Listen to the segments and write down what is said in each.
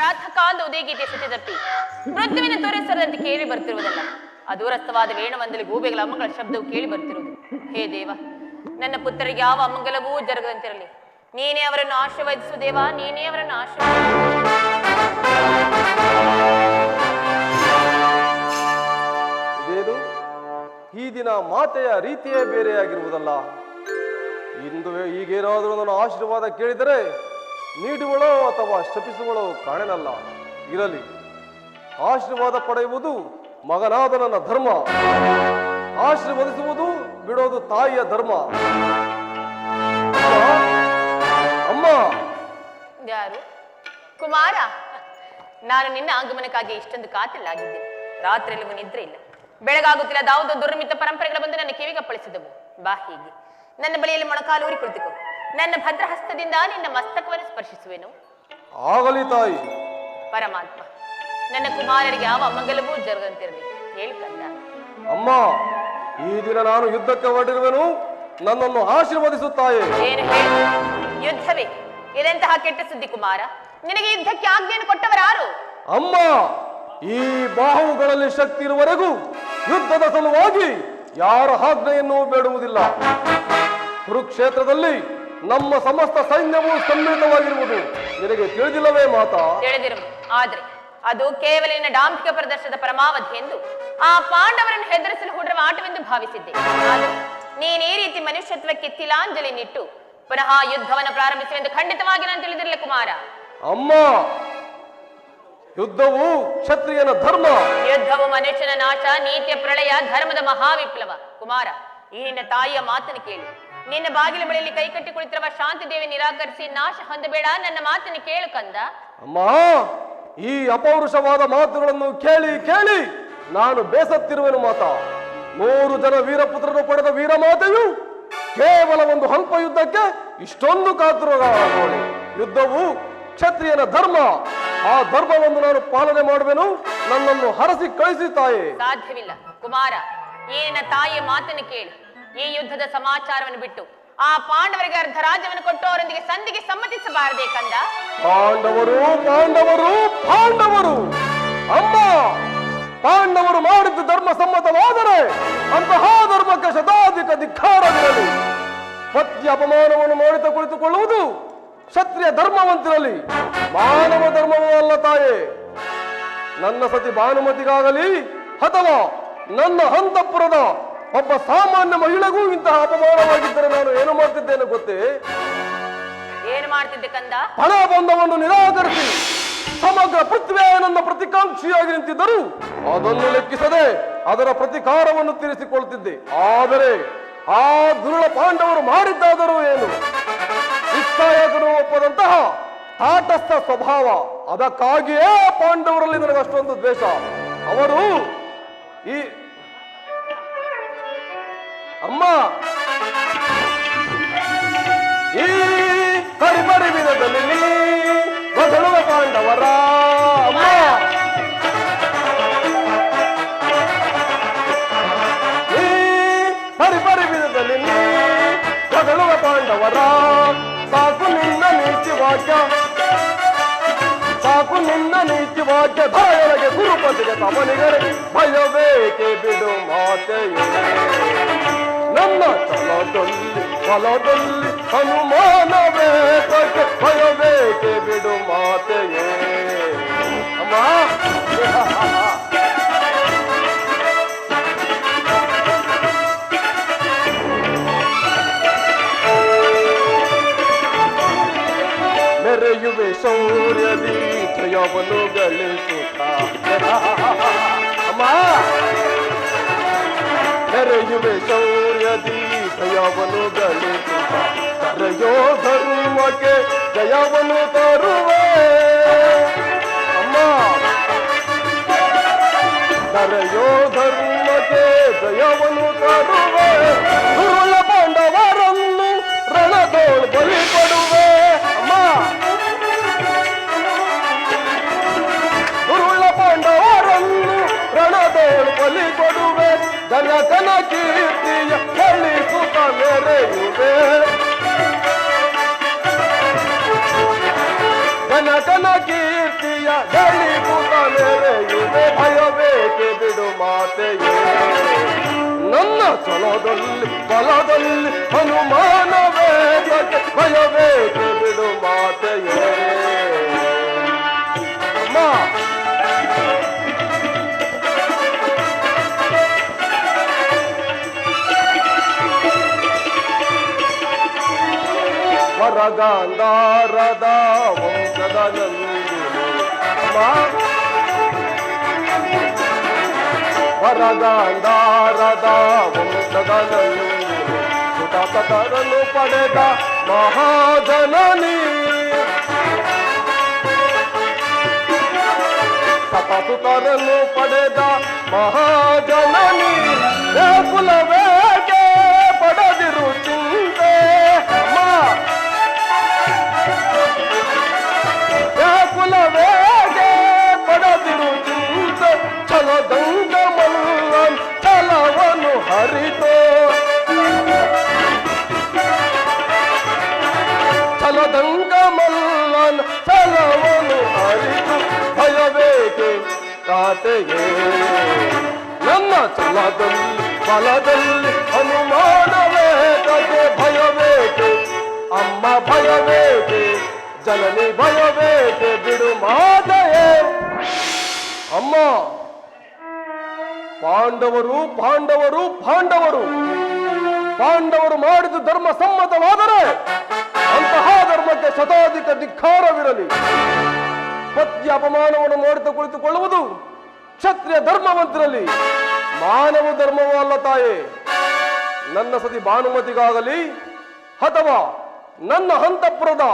ಪ್ರಾತಃ ಕಾಲದ ಉದಯಗೀತೆ ಸತ್ಯ ತಪ್ಪಿ ಮೃತ್ಯುವಿನ ತೋರಿಸದಂತೆ ಕೇಳಿ ಬರ್ತಿರುವುದಲ್ಲ. ಅದೂರಸ್ಥವಾದ ವೇಣುವಂದಲಿ ಗೂಬೆಗಳ ಅಮ್ಮಗಳ ಶಬ್ದವು ಕೇಳಿ ಬರ್ತಿರುವುದು. ಹೇ ದೇವ, ನನ್ನ ಪುತ್ರರಿಗೆ ಯಾವ ಅಮಂಗಲವೂ ಜರುಗದಂತಿರಲಿ. ನೀನೇ ಅವರನ್ನು ಆಶೀರ್ವದಿಸು ದೇವ, ನೀನೇ ಅವರನ್ನು ಇದೇನು ಈ ದಿನ ಮಾತೆಯ ರೀತಿಯೇ ಬೇರೆಯಾಗಿರುವುದಲ್ಲ. ಇಂದು ಈಗೇನಾದರೂ ನನ್ನ ಆಶೀರ್ವಾದ ಕೇಳಿದರೆ ನೀಡುವಳೋ ಅಥವಾ ಶಪಿಸುವಳೋ ಕಾಣನಲ್ಲ. ಇರಲಿ, ಆಶೀರ್ವಾದ ಪಡೆಯುವುದು ಮಗನಾದ ನನ್ನ ಧರ್ಮ, ಆಶೀರ್ವದಿಸುವುದು ಬಿಡೋದು ತಾಯಿಯ ಧರ್ಮ. ಅಮ್ಮ. ಯಾರು? ಕುಮಾರ, ನಾನು ನಿನ್ನ ಆಗಮನಕ್ಕಾಗಿ ಇಷ್ಟೊಂದು ಕಾತಲಾಗಿದ್ದೆ. ರಾತ್ರಿಯಲ್ಲೂ ನಿದ್ರೆ ಇಲ್ಲ, ಬೆಳಗಾಗುತ್ತಿಲ್ಲ. ದಾವುದ ದುರ್ಮಿತ ಪರಂಪರೆಗಳು ಬಂದು ನನ್ನ ಕಿವಿಗಪ್ಪಳಿಸಿದವು. ಬಾ, ಹೀಗೆ ನನ್ನ ಬಳಿಯಲ್ಲಿ ಮೊಣಕಾಲೂರಿ ಕುಳಿತುಕೋ. ನನ್ನ ಭದ್ರಹಸ್ತದಿಂದ ನಿನ್ನ ಮಸ್ತಕವನ್ನು ಸ್ಪರ್ಶಿಸುವೆನು. ಆಗಲಿ ತಾಯಿ. ಪರಮಾತ್ಮ, ನನ್ನ ಕುಮಾರರಿಗೆ ಯಾವ ಅಮಂಗಲವೂ ಜರುಗಂತಿರಲಿ. ಹೇಳಿ ಕಂದ. ಅಮ್ಮ, ಈ ದಿನ ನಾನು ಯುದ್ಧಕ್ಕೆ ಹೊರಟಿರುವೆನು, ನನ್ನನ್ನು ಆಶೀರ್ವದಿಸುತ್ತಾಯೆ. ಏನು ಹೇಳಿ? ಯುದ್ಧವೇ? ಇದೆಂತಹ ಕೆಟ್ಟ ಸುದ್ದಿ ಕುಮಾರ. ನಿನಗೆ ಯುದ್ಧಕ್ಕೆ ಆಜ್ಞೆಯನ್ನು ಕೊಟ್ಟವರಾರು? ಅಮ್ಮ, ಈ ಬಾಹುಗಳಲ್ಲಿ ಶಕ್ತಿ ಇರುವವರೆಗೂ ಯುದ್ಧದ ಸಲುವಾಗಿ ಯಾರ ಆಜ್ಞೆಯನ್ನು ಬೇಡುವುದಿಲ್ಲ. ಕುರುಕ್ಷೇತ್ರದಲ್ಲಿ ನಮ್ಮ ಸಮಸ್ತ ಸೈನ್ಯವು ಸಮ್ಮಿಳಿತವಾಗಿರುವುದು ನಿನಗೆ ತಿಳಿದಿಲ್ಲವೇ ಮಾತಾ? ತಿಳಿದಿರುವುದು, ಆದ್ರೆ ಅದು ಕೇವಲ ನಿನ್ನ ಡಾಂಭಿಕ ಪ್ರದರ್ಶನದ ಪರಮಾವಧಿ ಎಂದು ಆ ಪಾಂಡವರನ್ನು ಹೆದರಿಸಲು ಹೂಡಿರುವ ಆಟವೆಂದು ಭಾವಿಸಿದ್ದೆ. ಆದರೂ ನೀನ್ ಈ ರೀತಿ ಮನುಷ್ಯತ್ವಕ್ಕೆ ತಿಲಾಂಜಲಿ ನಿಟ್ಟು ಪುನಃ ಯುದ್ಧವನ್ನು ಪ್ರಾರಂಭಿಸುವೆಂದು ಖಂಡಿತವಾಗಿ ನಾನು ತಿಳಿದಿರಲಿಲ್ಲ ಕುಮಾರ. ಅಮ್ಮ, ಯುದ್ಧವು ಕ್ಷತ್ರಿಯನ ಧರ್ಮ. ಯುದ್ಧವು ಮನುಷ್ಯನ ನಾಶ, ನೀತಿಯ ಪ್ರಳಯ, ಧರ್ಮದ ಮಹಾವಿಪ್ಲವ. ಕುಮಾರ, ಈ ನಿನ್ನ ತಾಯಿಯ ಮಾತನ್ನು ಕೇಳಿ. ನಿನ್ನ ಬಾಗಿಲ ಬಳಿಯಲ್ಲಿ ಕೈಕಟ್ಟಿ ಕುಳಿತಿರುವ ಶಾಂತಿ ದೇವಿ ನಿರಾಕರಿಸಿ ನಾಶ ಹೊಂದಬೇಡ. ನನ್ನ ಮಾತನ್ನು ಕೇಳು ಕಂದ. ಅಮ್ಮ, ಈ ಅಪೌರುಷವಾದ ಮಾತುಗಳನ್ನು ಕೇಳಿ ಕೇಳಿ ನಾನು ಬೇಸತ್ತಿರುವೆನು ಮಾತಾ. 100 ಜನ ವೀರಪುತ್ರರು ಪಡೆದ ವೀರಮಾತೆಯು ಕೇವಲ ಒಂದು ಹಂಪ ಯುದ್ಧಕ್ಕೆ ಇಷ್ಟೊಂದು ಕಾತುರಗಾರಳು. ಯುದ್ಧವು ಕ್ಷತ್ರಿಯನ ಧರ್ಮ. ಆ ಧರ್ಮವನ್ನು ನಾನು ಪಾಲನೆ ಮಾಡುವೆನು. ನನ್ನನ್ನು ಹರಸಿ ಕಳಿಸಿ ತಾಯಿ. ಸಾಧ್ಯವಿಲ್ಲ ಕುಮಾರ, ಈ ನಿನ್ನ ತಾಯಿಯ ಮಾತನ್ನು ಕೇಳಿ. ಈ ಯುದ್ಧದ ಸಮಾಚಾರವನ್ನು ಬಿಟ್ಟು ಆ ಪಾಂಡವರಿಗೆ ಅರ್ಧ ರಾಜ್ಯವನ್ನು ಕೊಟ್ಟು ಅವರೊಂದಿಗೆ ಸಂಧಿಗೆ ಸಮ್ಮತಿಸಬಾರದೇ ಕಂದ? ಪಾಂಡವರು ಪಾಂಡವರು ಪಾಂಡವರು ಅಮ್ಮ, ಪಾಂಡವರು ಮಾಡಿದ್ದು ಧರ್ಮ ಸಮ್ಮತವಾದರೆ ಅಂತಹ ಧರ್ಮಕ್ಕೆ ಶತಾಧಿಕ ಧಿಕ್ಕಾರವಿರಲಿ. ಪತ್ನಿ ಅಪಮಾನವನ್ನು ಮಾಡುತ್ತಾ ಕುಳಿತುಕೊಳ್ಳುವುದು ಕ್ಷತ್ರಿಯ ಧರ್ಮವಂತಿರಲಿ, ಮಾನವ ಧರ್ಮವೂ ಅಲ್ಲ ತಾಯೇ. ನನ್ನ ಸತಿ ಭಾನುಮತಿಗಾಗಲಿ ಅಥವಾ ನನ್ನ ಹಂತಪುರದ ಒಬ್ಬ ಸಾಮಾನ್ಯ ಮಹಿಳೆಗೂ ಇಂತಹ ಅಪಮಾನವಾಗಿದ್ದರೆ ನಾನು ಏನು ಮಾಡ್ತಿದ್ದೇನೆ ಗೊತ್ತೇ? ಏನು ಮಾಡ್ತಿದ್ದೆ ಕಂದ? ಹಣ ಬಂಧವನ್ನು ನಿರಾಕರಿಸಿ ಸಮಗ್ರ ಪೃಥ್ವಿಯೇ ನನ್ನ ಪ್ರತಿಕಾಂಕ್ಷಿಯಾಗಿ ನಿಂತಿದ್ದರು ಅದನ್ನು ಲೆಕ್ಕಿಸದೆ ಅದರ ಪ್ರತಿಕಾರವನ್ನು ತೀರಿಸಿಕೊಳ್ತಿದ್ದೆ. ಆದರೆ ಆ ದುರುಳ ಪಾಂಡವರು ಮಾಡಿದ್ದಾದರೂ ಏನು? ನಿಸ್ಸಾಯಕರು ಒಪ್ಪದಂತಹ ತಾಟಸ್ಥ ಸ್ವಭಾವ. ಅದಕ್ಕಾಗಿಯೇ ಪಾಂಡವರಲ್ಲಿ ನನಗೆ ಅಷ್ಟೊಂದು ದ್ವೇಷ. ಅವರು ಈ ಅಮ್ಮ, ಈ ಪರಿಪರಿವಿಧದಲ್ಲಿ ಬದಳುವ ಪಾಂಡವರ ಅಮ್ಮ, ಈ ಪರಿಪರಿವಿಧದಲ್ಲಿ ಬದಳುವ ಪಾಂಡವರ ಸಾಕು ನಿನ್ನ ನೀತಿ ವಾಕ್ಯ, ಸಾಕು ನಿನ್ನ ನೀತಿ ವಾಕ್ಯ. ಧಾಯೊಳಗೆ ಗುರುಪತಿಗೆ ತಮನಿಗರೆ ಭಯಬೇಕೆ ಬಿಡು ಮಾತೆಯೇ. ನನ್ನ ಫಲದಲ್ಲಿ ಹನುಮಾನವೇ ಭಯಬೇಕೆ ಬಿಡು ಮಾತೆಯೇ. ಅಮ್ಮ, ಮೆರೆಯುವೆ ಶೌರ್ಯದಿ ಜಯವನ್ನು ಗಳಿಸುತ್ತ. ಅಮ್ಮ, ಮೆರೆಯುವೆ ಶೌರ್ಯದಿ ಜಯವನ್ನು ಗಳಿಸುತ್ತ. ಕರೆಯೋ ಧರ್ಮಕ್ಕೆ ಜಯವನ್ನು ತರುವೆ. ಅಮ್ಮ, ಕರೆಯೋ ಧರ್ಮಕ್ಕೆ ಜಯವನ್ನು ತರುವೆ. ದುರುಳ ಪಾಂಡವರನ್ನು ರಣದೋಳು ಬಲಿ ಕೊಡುವೆ. ಅಮ್ಮ, ದುರುಳ ಪಾಂಡವರನ್ನು ರಣದೋಳು ಬಲಿ ಕೊಡುವೆ. ಜನಕನ ಕೀರ್ತಿಯ ಗಳಿಸುತ್ತ ಮೆರೆಯುವೆ. ಜನಕನ ಕೀರ್ತಿಯ ಛಲದಲ್ಲಿ ಬಲದಲ್ಲಿ ಅನುಮಾನವೇತಕ್ಕೆ ಭಯವೇಕೆ ಬಿಡು ಮಾತೆಯೇ ಅಮ್ಮ. ವರಗಾಂಧಾರದ ವಂಶದ ನಂದಿನಿ ವರಗಾಂಧಾರದ ವಂಶದ ನಂದಿನಿ ಸುತತರನ್ನು ಪಡೆದ ಮಹಾಜನನಿ ಸತಸುತರನ್ನು ಪಡೆದ ಮಹಾಜನನಿ ಕುಲವೇಕೆ ಪಡೆದಿರು ಚಿಂತೆ ಕುಲವೇಗೆ ಪಡೆದಿರು ಚಿಂತೆ ಛಲದಂಗ ಮಲ್ಲನ್ ಛಲವನ್ನು ಹರಿತೋ ಛಲದಂಗ ಮಲ್ಲನ್ ಛಲವನ್ನು ಹರಿತು ಭಯವೇಕೆ ಕಾತೆಯೇ ನನ್ನ ಛಲದಲ್ಲಿ ಬಲದಲ್ಲಿ ಅನುಮಾನವೇತಕ್ಕೆ ಭಯವೇಕೆ ಅಮ್ಮ ಭಯವೇಕೆ ಜನನಿ ಭಯವೇಕೆ ಬಿಡು ಮಾತೆಯೇ ಅಮ್ಮ. ಪಾಂಡವರು ಪಾಂಡವರು ಪಾಂಡವರು ಪಾಂಡವರು ಮಾಡಿದ ಧರ್ಮ ಸಮ್ಮತವಾದರೆ ಅಂತಹ ಧರ್ಮಕ್ಕೆ ಶತಾಧಿಕ ಧಿಕ್ಕಾರವಿರಲಿ. ಪತ್ಯ ಅಪಮಾನವನ್ನು ನೋಡುತ್ತಾ ಕುಳಿತುಕೊಳ್ಳುವುದು ಕ್ಷತ್ರಿಯ ಧರ್ಮವಂತರಲ್ಲಿ ಮಾನವ ಧರ್ಮವೂ ಅಲ್ಲ ತಾಯೇ. ನನ್ನ ಸತಿ ಭಾನುಮತಿಗಾಗಲಿ ಅಥವಾ ನನ್ನ ಹಂತಪುರದ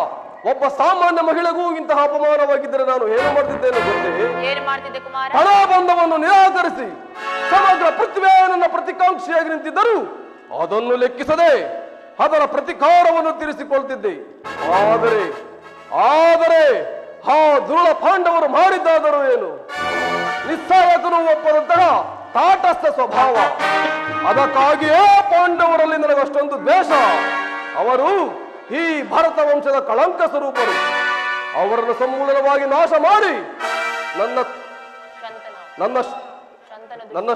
ಒಬ್ಬ ಸಾಮಾನ್ಯ ಮಹಿಳೆಗೂ ಇಂತಹ ಅಪಮಾನವಾಗಿದ್ದರೆ ನಾನು ಏನು ಮಾಡ್ತಿದ್ದೇನೆ ಗೊತ್ತೇ? ಏನು ಮಾಡ್ತಿದ್ದೆ ಕುಮಾರ? ಹಣಬಂಧವನ್ನು ನಿರಾಕರಿಸಿ ಸಮಗ್ರ ಪೃಥ್ವಿಯೇ ನನ್ನ ಪ್ರತಿಕಾಂಕ್ಷಿಯಾಗಿ ನಿಂತಿದ್ದರು ಅದನ್ನು ಲೆಕ್ಕಿಸದೆ ಅದರ ಪ್ರತಿಕಾರವನ್ನು ತೀರಿಸಿಕೊಳ್ತಿದ್ದೆ. ಆದರೆ ಆದರೆ ಆ ದುರುಳ ಪಾಂಡವರು ಮಾಡಿದ್ದಾದರೂ ಏನು? ನಿಸ್ಸಹಾಯಕನು ಒಪ್ಪದಂತಹ ತಾಟಸ್ಥ ಸ್ವಭಾವ. ಅದಕ್ಕಾಗಿಯೇ ಪಾಂಡವರಲ್ಲಿ ನನಗಷ್ಟೊಂದು ದ್ವೇಷ. ಅವರು ಈ ಭರತ ವಂಶದ ಕಳಂಕ ಸ್ವರೂಪರು. ಅವರನ್ನು ಸಮೂಲವಾಗಿ ನಾಶ ಮಾಡಿ ನನ್ನ ನನ್ನ ನನ್ನ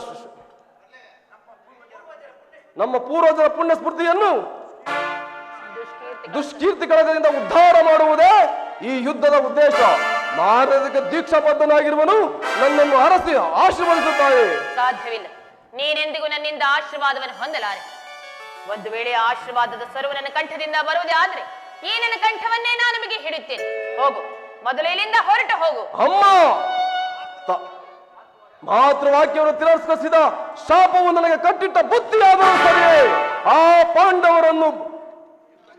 ನಮ್ಮ ಪೂರ್ವಜರ ಪುಣ್ಯ ಸ್ಮೃತಿಯನ್ನು ದುಷ್ಕೀರ್ತಿ ಕಳಗದಿಂದ ಉದ್ಧಾರ ಮಾಡುವುದೇ ಈ ಯುದ್ಧದ ಉದ್ದೇಶ. ನಾರದಕ್ಕೆ ದೀಕ್ಷಾಬದ್ಧನಾಗಿರುವನು ನನ್ನನ್ನು ಅರಸಿ ಆಶೀರ್ವದಿಸುತ್ತಾರೆ. ಸಾಧ್ಯವಿಲ್ಲ. ನೀನೆಂದಿಗೂ ನನ್ನಿಂದ ಆಶೀರ್ವಾದವನ್ನು ಹೊಂದಲಾರೆ. ಒಂದು ವೇಳೆ ಆಶೀರ್ವಾದದ ಸ್ವರವು ನನ್ನ ಕಂಠದಿಂದ ಬರುವುದೇ ಆದ್ರೆ ಈ ನನ್ನ ಕಂಠವನ್ನೇ ನಾನು ನಿಮಗೆ ಹಿಡಿಯುತ್ತೇನೆ. ಹೋಗು, ಮೊದಲು ಇಲ್ಲಿಂದ ಹೊರಟು ಹೋಗು. ಅಮ್ಮ, ಮಾತೃವಾಕ್ಯವನ್ನು ತಿರಸ್ಕರಿಸಿದ ಶಾಪವು ನನಗೆ ಕಟ್ಟಿಟ್ಟ ಬುದ್ಧಿಯಾದರೂ ಸರಿಯೇ ಆ ಪಾಂಡವರನ್ನು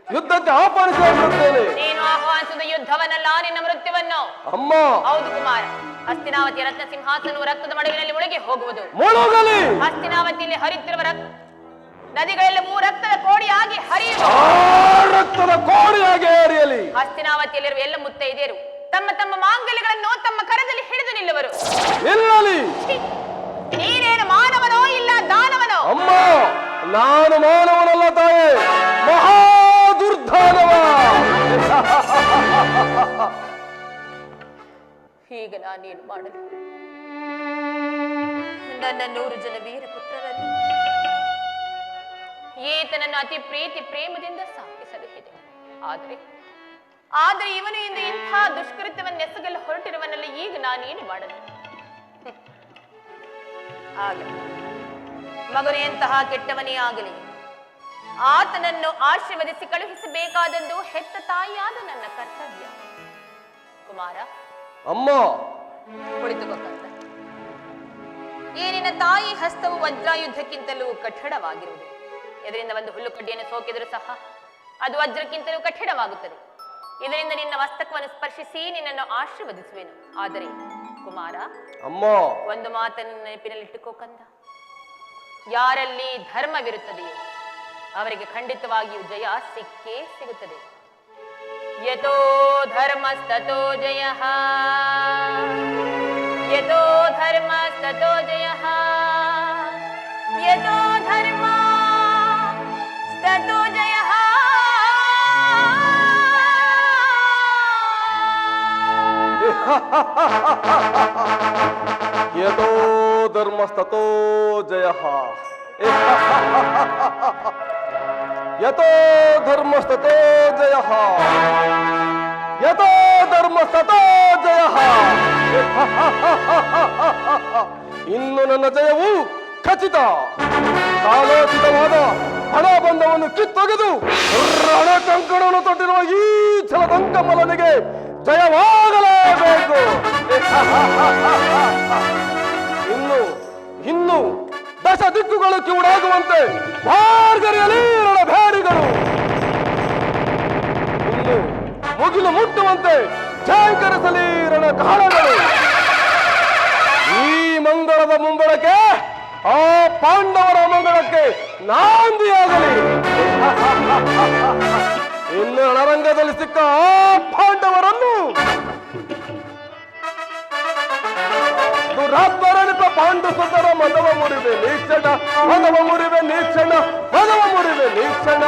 ಯುದ್ಧಕ್ಕೆ ಆಹ್ವಾನಿಸುತ್ತೇನೆ. ನೀನು ಆಹ್ವಾನಿಸಿದ ಯುದ್ಧವನ್ನಲ್ಲ, ನಿನ್ನ ಮೃತ್ಯುವನ್ನು. ಅಮ್ಮ. ಹೌದು ಕುಮಾರ. ಹಸ್ತಿನಾವತಿಯ ರತ್ನ ಸಿಂಹಾಸನವು ರಕ್ತದ ಮಡುವಿನಲ್ಲಿ ಮುಳುಗಿ ಹೋಗುವುದು. ಮುಳುಗಲಿ. ಹಸ್ತಿನಾವತಿಯಲ್ಲಿ ಹರಿಯುತ್ತಿರುವ ನದಿಗಳೆಲ್ಲವೂ ರಕ್ತದ ಕೋಡಿಯಾಗಿ ಹರಿಯುವ. ರಕ್ತದ ಕೋಡಿಯಾಗಿ ಹರಿಯಲಿ. ಹಸ್ತಿನಾವತಿಯಲ್ಲಿರುವ ಎಲ್ಲ ಮುತ್ತೈದೆಯರು ತಮ್ಮ ತಮ್ಮ ಮಾಂಗಲ್ಯಗಳನ್ನು ತಮ್ಮ ಕರದಲ್ಲಿ ಹಿಡಿದು ನಿಲ್ಲುವರು. ನಿಲ್ಲಲಿ. ನೀನೇನು ಮಾನವನೋ ಇಲ್ಲ ದಾನವನೋ? ಅಮ್ಮ, ನಾನು ಮಾನವನಲ್ಲ ತಾಯೇ, ಮಹಾ ದುರ್ಧಾನವ. ಈಗ ನಾನೇನು ಮಾಡಲು? ನನ್ನ 100 ಜನ ವೀರಪುತ್ರರನ್ನು ಈತನನ್ನು ಅತಿ ಪ್ರೀತಿ ಪ್ರೇಮದಿಂದ ಸಾಕಿಸಲು ಇದೆ. ಆದರೆ ಇವನು ಇಂದು ಇಂಥ ದುಷ್ಕೃತ್ಯವನ್ನೆಸಗಲು ಹೊರಟಿರುವನಲ್ಲ. ಈಗ ನಾನೇನು ಮಾಡಲು? ಆಗಲಿ, ಮಗನು ಎಂತಹ ಕೆಟ್ಟವನೇ ಆಗಲಿ, ಆತನನ್ನು ಆಶೀರ್ವದಿಸಿ ಕಳುಹಿಸಬೇಕಾದದ್ದು ಹೆತ್ತ ತಾಯಿಯಾದ ನನ್ನ ಕರ್ತವ್ಯ. ಕುಮಾರ. ಅಮ್ಮ. ಕುಳಿತುಕೊಂಡ ಈ ನಿನ್ನ ತಾಯಿ ಹಸ್ತವು ವಜ್ರಾಯುಧಕ್ಕಿಂತಲೂ ಕಠಿಣವಾಗಿರುವುದು. ಇದರಿಂದ ಒಂದು ಹುಲ್ಲು ಕಡ್ಡಿಯನ್ನು ಸೋಕಿದರೂ ಸಹ ಅದು ವಜ್ರಕ್ಕಿಂತಲೂ ಕಠಿಣವಾಗುತ್ತದೆ. ಇದರಿಂದ ನಿನ್ನ ಮಸ್ತಕವನ್ನು ಸ್ಪರ್ಶಿಸಿ ನಿನ್ನನ್ನು ಆಶೀರ್ವದಿಸುವೆನು. ಆದರೆ ಕುಮಾರ, ಅಮ್ಮ, ಒಂದು ಮಾತನ್ನು ನೆನಪಿನಲ್ಲಿಟ್ಟುಕೋ ಕಂದ. ಯಾರಲ್ಲಿ ಧರ್ಮವಿರುತ್ತದೆಯೋ ಅವರಿಗೆ ಖಂಡಿತವಾಗಿಯೂ ಜಯ ಸಿಕ್ಕೇ ಸಿಗುತ್ತದೆ. ಯತೋ ಧರ್ಮಸ್ತತೋ ಜಯಃ, ಯತೋ ಧರ್ಮಸ್ತತೋ ಜಯಃ, ಯತೋ ಧರ್ಮ ಸ್ತತೋ ಜಯಃ. ಯತೋ ಧರ್ಮಸ್ತತೋ ಜಯಃ. ಯಥೋ ಧರ್ಮಸ್ತೋ ಜಯ, ಯಥೋ ಧರ್ಮಸ್ತೋ ಜಯ. ಇನ್ನು ನನ್ನ ಜಯವು ಖಚಿತ. ಕಾಲೋಚಿತವಾದ ಹಣಬಂಧವನ್ನು ಕಿತ್ತೊಗೆದು ರಣ ಕಂಕಣವನ್ನು ತೊಟ್ಟಿರುವ ಈ ಛಲದಂಕಮಲನಿಗೆ ಜಯವಾಗಲೇಬೇಕು. ಇನ್ನು ದಶ ದಿಕ್ಕುಗಳು ಕಿವುಡಾಗುವಂತೆ ಭಾರ್ಗರಿಯಲಿ ರಣಭೇರಿಗಳು, ಇನ್ನು ಮುಗಿಲು ಮುಟ್ಟುವಂತೆ ಝಾಂಕರಿಸಲಿ ರಣಕಾಳಗಳು. ಈ ಮಂಗಳದ ಮುಂಬಳಕೆ ಆ ಪಾಂಡವರ ಮಂಗಳಕ್ಕೆ ನಾಂದಿಯಾಗಲಿ. ಇನ್ನು ರಣರಂಗದಲ್ಲಿ ಸಿಕ್ಕ ಆ ಪಾಂಡವರನ್ನು ದುರಾತ್ಮರನಿಪ ಪಾಂಡು ಸುಂದರ ಮದವ ಮುರಿವೆ ನೀಕ್ಷಣ, ಮದವ ಮುರಿವೆ ನೀಕ್ಷಣ, ಮದವ ಮುರಿವೆ ನೀಕ್ಷಣ.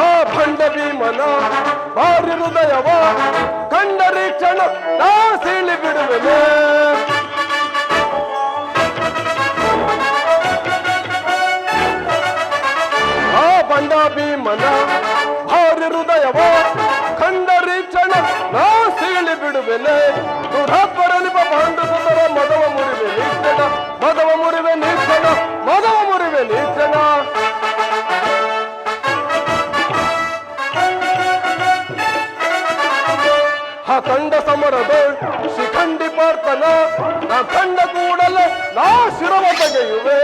ಆ ಭಂಡ ಭೀಮನ ಭಾರಿ ಹೃದಯವ ಕಂಡರಿ ಕ್ಷಣ ನಾ ಸೀಳಿ ಬಿಡುವೆನೆ. ಆ ಭಂಡ ಭೀಮನ ಭಾರಿ ಹೃದಯವ ಕಂಡರಿ ಕ್ಷಣ ನಾ ಸೀಳಿ ಬಿಡುವೆನೆ. ದುರಾತ್ಮರನಿಪ ಪಾಂಡು ಸುಂದರ ಮದವ ಮುರಿವೆ ನೀಕ್ಷಣ, ಮದವ ಮುರಿವೆ ನೀಕ್ಷಣ, ಮದವ ಮುರಿವೆ ನೀಕ್ಷಣ. ಕಂಡ ಸಮರದ ಶಿಖಂಡಿ ಪಾರ್ಥನ ನಾ ಕಂಡ ಕೂಡಲೇ ನಾ ಶಿರವ ತೆಗೆಯುವೆ.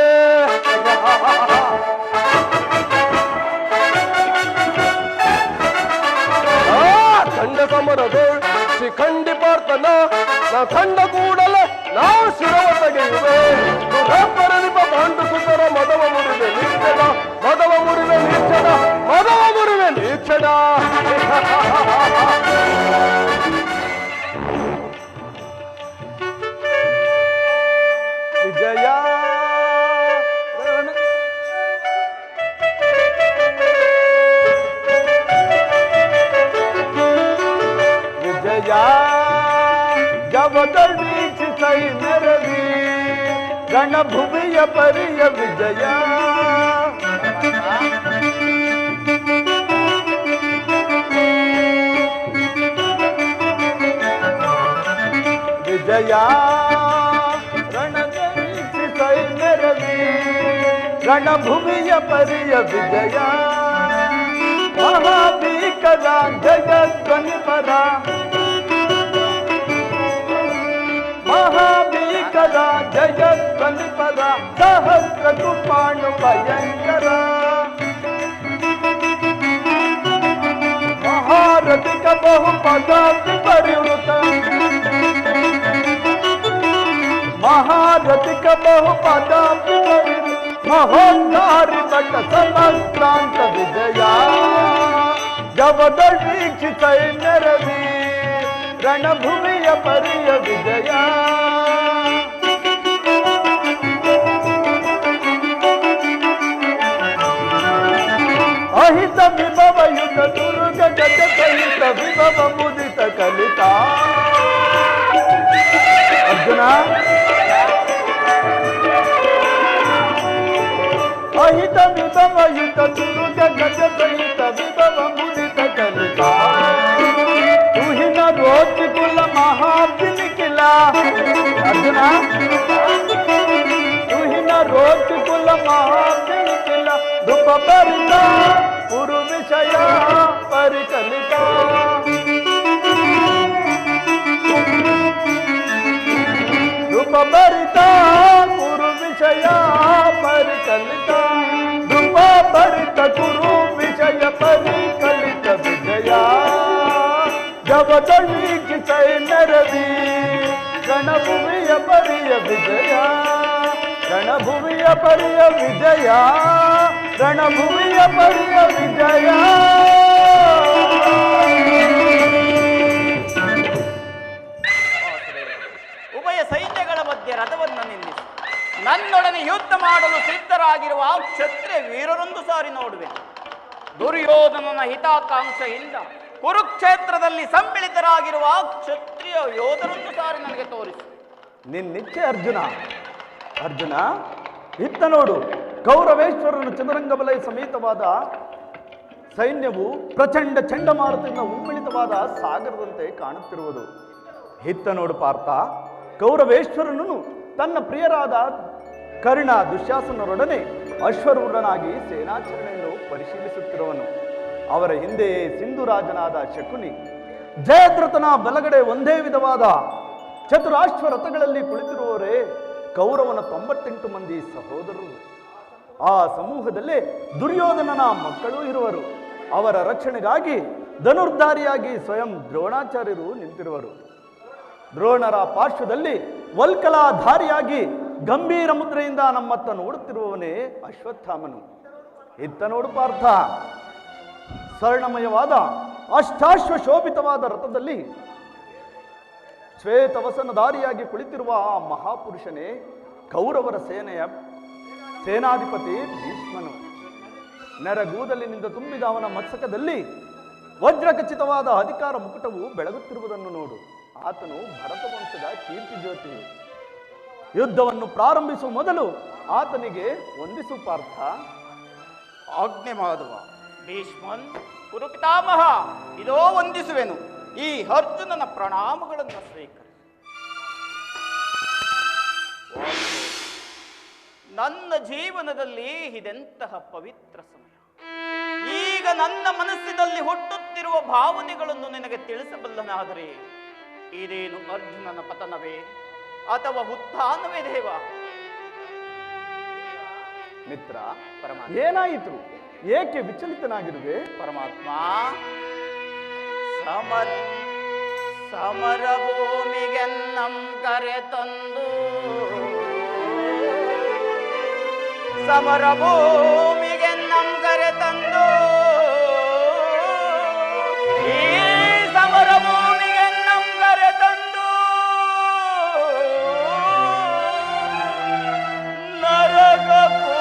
ಕಂಡ ಸಮರದ ಶಿಖಂಡಿ ಪಾರ್ಥನ ನಾ ಕಂಡ ಕೂಡಲೇ ನಾ ಶಿರವ ತೆಗೆಯುವೆ. ದುರಾತ್ಮರನಿಪ ಪಾಂಡು ಸುಂದರ ಮದವ ಮುರಿವೆ ನೀಕ್ಷಣ, ಮದವ ಮುರಿವೆ ನೀಕ್ಷಣ, ಮದವ ಮುರಿವೆ ನೀಕ್ಷಣ. ವಿಜಯ ವಿಜಯ ಜವದ ವೀಕ್ಷಿಸೈ ನೆರವಿ ರಣಭುವಿಯ ಪರಿಯ ವಿಜಯ. ವಿಜಯ ರಣಭೂಮಿಯ ಪರಿಯ ವಿಜಯ. ಮಹಾಭೀಕರ ಜಗಧ್ವನಿ ಪರ, ಮಹಾಭೀಕರ ಜಗಧ್ವನಿ ಪರ, ಸಹಸ್ರ ಕುಪಾಣು ಭಯಂಕರ. ಮಹಾರಥಿಕ ಬಹುಪದಾಬ್ಧಿ ಪರಿವೃತ, ಮಹಾರಥಿಕ ಬಹುಪದಾಬ್ಧಿ ಪರಿವೃತ, ಮಹೋದ್ಧಾರಿ ಬಟ್ಟ ಸಮಕ್ರಾಂತ ವಿಜಯ. ಜವದ ವೀಕ್ಷಿಸೈ ನೆರವಿ ರಣಭೂಮಿಯ ಪರಿಯ ವಿಜಯ. ಅಹಿತ ವಿಭವ ಯುತ ದುರ್ಗ ಗಜ ಸಹಿತ ವಿಭವ ಮುದಿತ ಕಲಿತ. ಅರ್ಜುನ ಅಹಿತ ವಿಭವ ಯುತ ದುರ್ಗ ಗಜ ಸಹಿತ ವಿಭವ ಮುದಿತ ಕಲಿತ. ತುಹಿನ ರೋಚ ಕುಲ ಮಹಾಬಿನಿ ಕಿಲ. ಅರ್ಜುನ ತುಹಿನ ರೋಚ ಕುಲ ಮಹಾಬಿನಿ ಕಿಲ. ಧುಪ ಪರಿತ ಪುರು ವಿಷಯ ಪರಿಕಲಿತ. ಧುಪ ಪರಿತ ಪುರು ವಿಷಯ ಪರಿಕಲಿತ. ಧುಪ ಪರಿತ ಕುರು ವಿಷಯ ಪರಿಕಲಿತ ವಿಜಯ. ಜವದ ವೀಕ್ಷಿಸೈ ನೆರವಿ ರಣಭೂಮಿಯ ಪರಿಯ ವಿಜಯ. ರಣಭೂಮಿಯ ಪರಿಯ ವಿಜಯ, ರಣಭೂಮಿಯ ಪರಿಯ ವಿಜಯ. ಉಭಯ ಸೈನ್ಯಗಳ ಮಧ್ಯೆ ರಥವನ್ನು ನಿಲ್ಲಿಸಿ ನನ್ನೊಡನೆ ಯುದ್ಧ ಮಾಡಲು ಸಿದ್ಧರಾಗಿರುವ ಕ್ಷತ್ರಿಯ ವೀರರೊಂದು ಸಾರಿ ನೋಡುವೆ. ದುರ್ಯೋಧನನ ಹಿತಾಕಾಂಕ್ಷೆಯಿಂದ ಕುರುಕ್ಷೇತ್ರದಲ್ಲಿ ಸಮ್ಮಿಳಿತರಾಗಿರುವ ಕ್ಷತ್ರಿಯ ಕ್ಷತ್ರಿಯ ಯೋಧರನ್ನು ಸಾರಿ ನನಗೆ ತೋರಿಸು. ನಿನ್ನಿಚ್ಛೆ ಅರ್ಜುನ. ಅರ್ಜುನ, ಇತ್ತ ನೋಡು, ಕೌರವೇಶ್ವರನು ಚದುರಂಗಬಲಯ ಸಮೇತವಾದ ಸೈನ್ಯವು ಪ್ರಚಂಡ ಚಂಡಮಾರುತದಿಂದ ಉನ್ಮಿಳಿತವಾದ ಸಾಗರದಂತೆ ಕಾಣುತ್ತಿರುವುದು. ಇತ್ತ ನೋಡು ಪಾರ್ಥ, ಕೌರವೇಶ್ವರನು ತನ್ನ ಪ್ರಿಯರಾದ ಕರ್ಣ ದುಶ್ಯಾಸನರೊಡನೆ ಅಶ್ವರೂಢನಾಗಿ ಸೇನಾಚರಣೆಯನ್ನು ಪರಿಶೀಲಿಸುತ್ತಿರುವನು. ಅವರ ಹಿಂದೆ ಸಿಂಧುರಾಜನಾದ ಶಕುನಿ, ಜಯದ್ರಥನ ಬಲಗಡೆ ಒಂದೇ ವಿಧವಾದ ಚತುರಾಶ್ವ ರಥಗಳಲ್ಲಿ ಕುಳಿತಿರುವವರೇ ಕೌರವನ 98 ಮಂದಿ ಸಹೋದರರು. ಆ ಸಮೂಹದಲ್ಲೇ ದುರ್ಯೋಧನನ ಮಕ್ಕಳು ಇರುವರು. ಅವರ ರಕ್ಷಣೆಗಾಗಿ ಧನುರ್ಧಾರಿಯಾಗಿ ಸ್ವಯಂ ದ್ರೋಣಾಚಾರ್ಯರು ನಿಂತಿರುವರು. ದ್ರೋಣರ ಪಾರ್ಶ್ವದಲ್ಲಿ ವಲ್ಕಲಾಧಾರಿಯಾಗಿ ಗಂಭೀರ ಮುದ್ರೆಯಿಂದ ನಮ್ಮತ್ತ ನೋಡುತ್ತಿರುವವನೇ ಅಶ್ವತ್ಥಾಮನು. ಇತ್ತ ನೋಡು ಪಾರ್ಥ, ಸ್ವರ್ಣಮಯವಾದ ಅಷ್ಟಾಶ್ವ ಶೋಭಿತವಾದ ರಥದಲ್ಲಿ ಶ್ವೇತವಸನಧಾರಿಯಾಗಿ ಕುಳಿತಿರುವ ಆ ಮಹಾಪುರುಷನೇ ಕೌರವರ ಸೇನೆಯ ಸೇನಾಧಿಪತಿ ಭೀಷ್ಮನು. ನೆರಗೂದಲಿನಿಂದ ತುಂಬಿದ ಅವನ ಮಸ್ತಕದಲ್ಲಿ ವಜ್ರಖಚಿತವಾದ ಅಧಿಕಾರ ಮುಕುಟವು ಬೆಳಗುತ್ತಿರುವುದನ್ನು ನೋಡು. ಆತನು ಭರತ ವಂಶದ ಕೀರ್ತಿ ಜ್ಯೋತಿ. ಯುದ್ಧವನ್ನು ಪ್ರಾರಂಭಿಸುವ ಮೊದಲು ಆತನಿಗೆ ವಂದಿಸು ಪಾರ್ಥ. ಆಜ್ಞೆ ಮಾಡುವ ಭೀಷ್ಮನ್, ಕುರುಪಿತಾಮಹ, ಇದೋ ವಂದಿಸುವೆನು. ಈ ಅರ್ಜುನನ ಪ್ರಣಾಮಗಳನ್ನು ಸ್ವೀಕರಿಸಿ. ನನ್ನ ಜೀವನದಲ್ಲಿ ಇದೆಂತಹ ಪವಿತ್ರ ಸಮಯ. ಈಗ ನನ್ನ ಮನಸ್ಸಿನಲ್ಲಿ ಹುಟ್ಟುತ್ತಿರುವ ಭಾವನೆಗಳನ್ನು ನಿನಗೆ ತಿಳಿಸಬಲ್ಲನಾದರೆ ಇದೇನು ಅರ್ಜುನನ ಪತನವೇ ಅಥವಾ ಉತ್ಥಾನವೇ ದೇವ? ಮಿತ್ರ, ಪರಮಾತ್ಮ, ಏನಾಯಿತು? ಏಕೆ ವಿಚಲಿತನಾಗಿರುವೆ? ಪರಮಾತ್ಮ, ಸಮರಭೂಮಿಗೆ ನಮ್ ಕರೆ ತಂದು, ಸಮರಭೂಮಿಗೆ ನಮ್ ಕರೆ ತಂದು, ಈ ಸಮರಭೂಮಿಗೆ ನಮ್ ಕರೆ ತಂದು ನರಕಕ್ಕೂ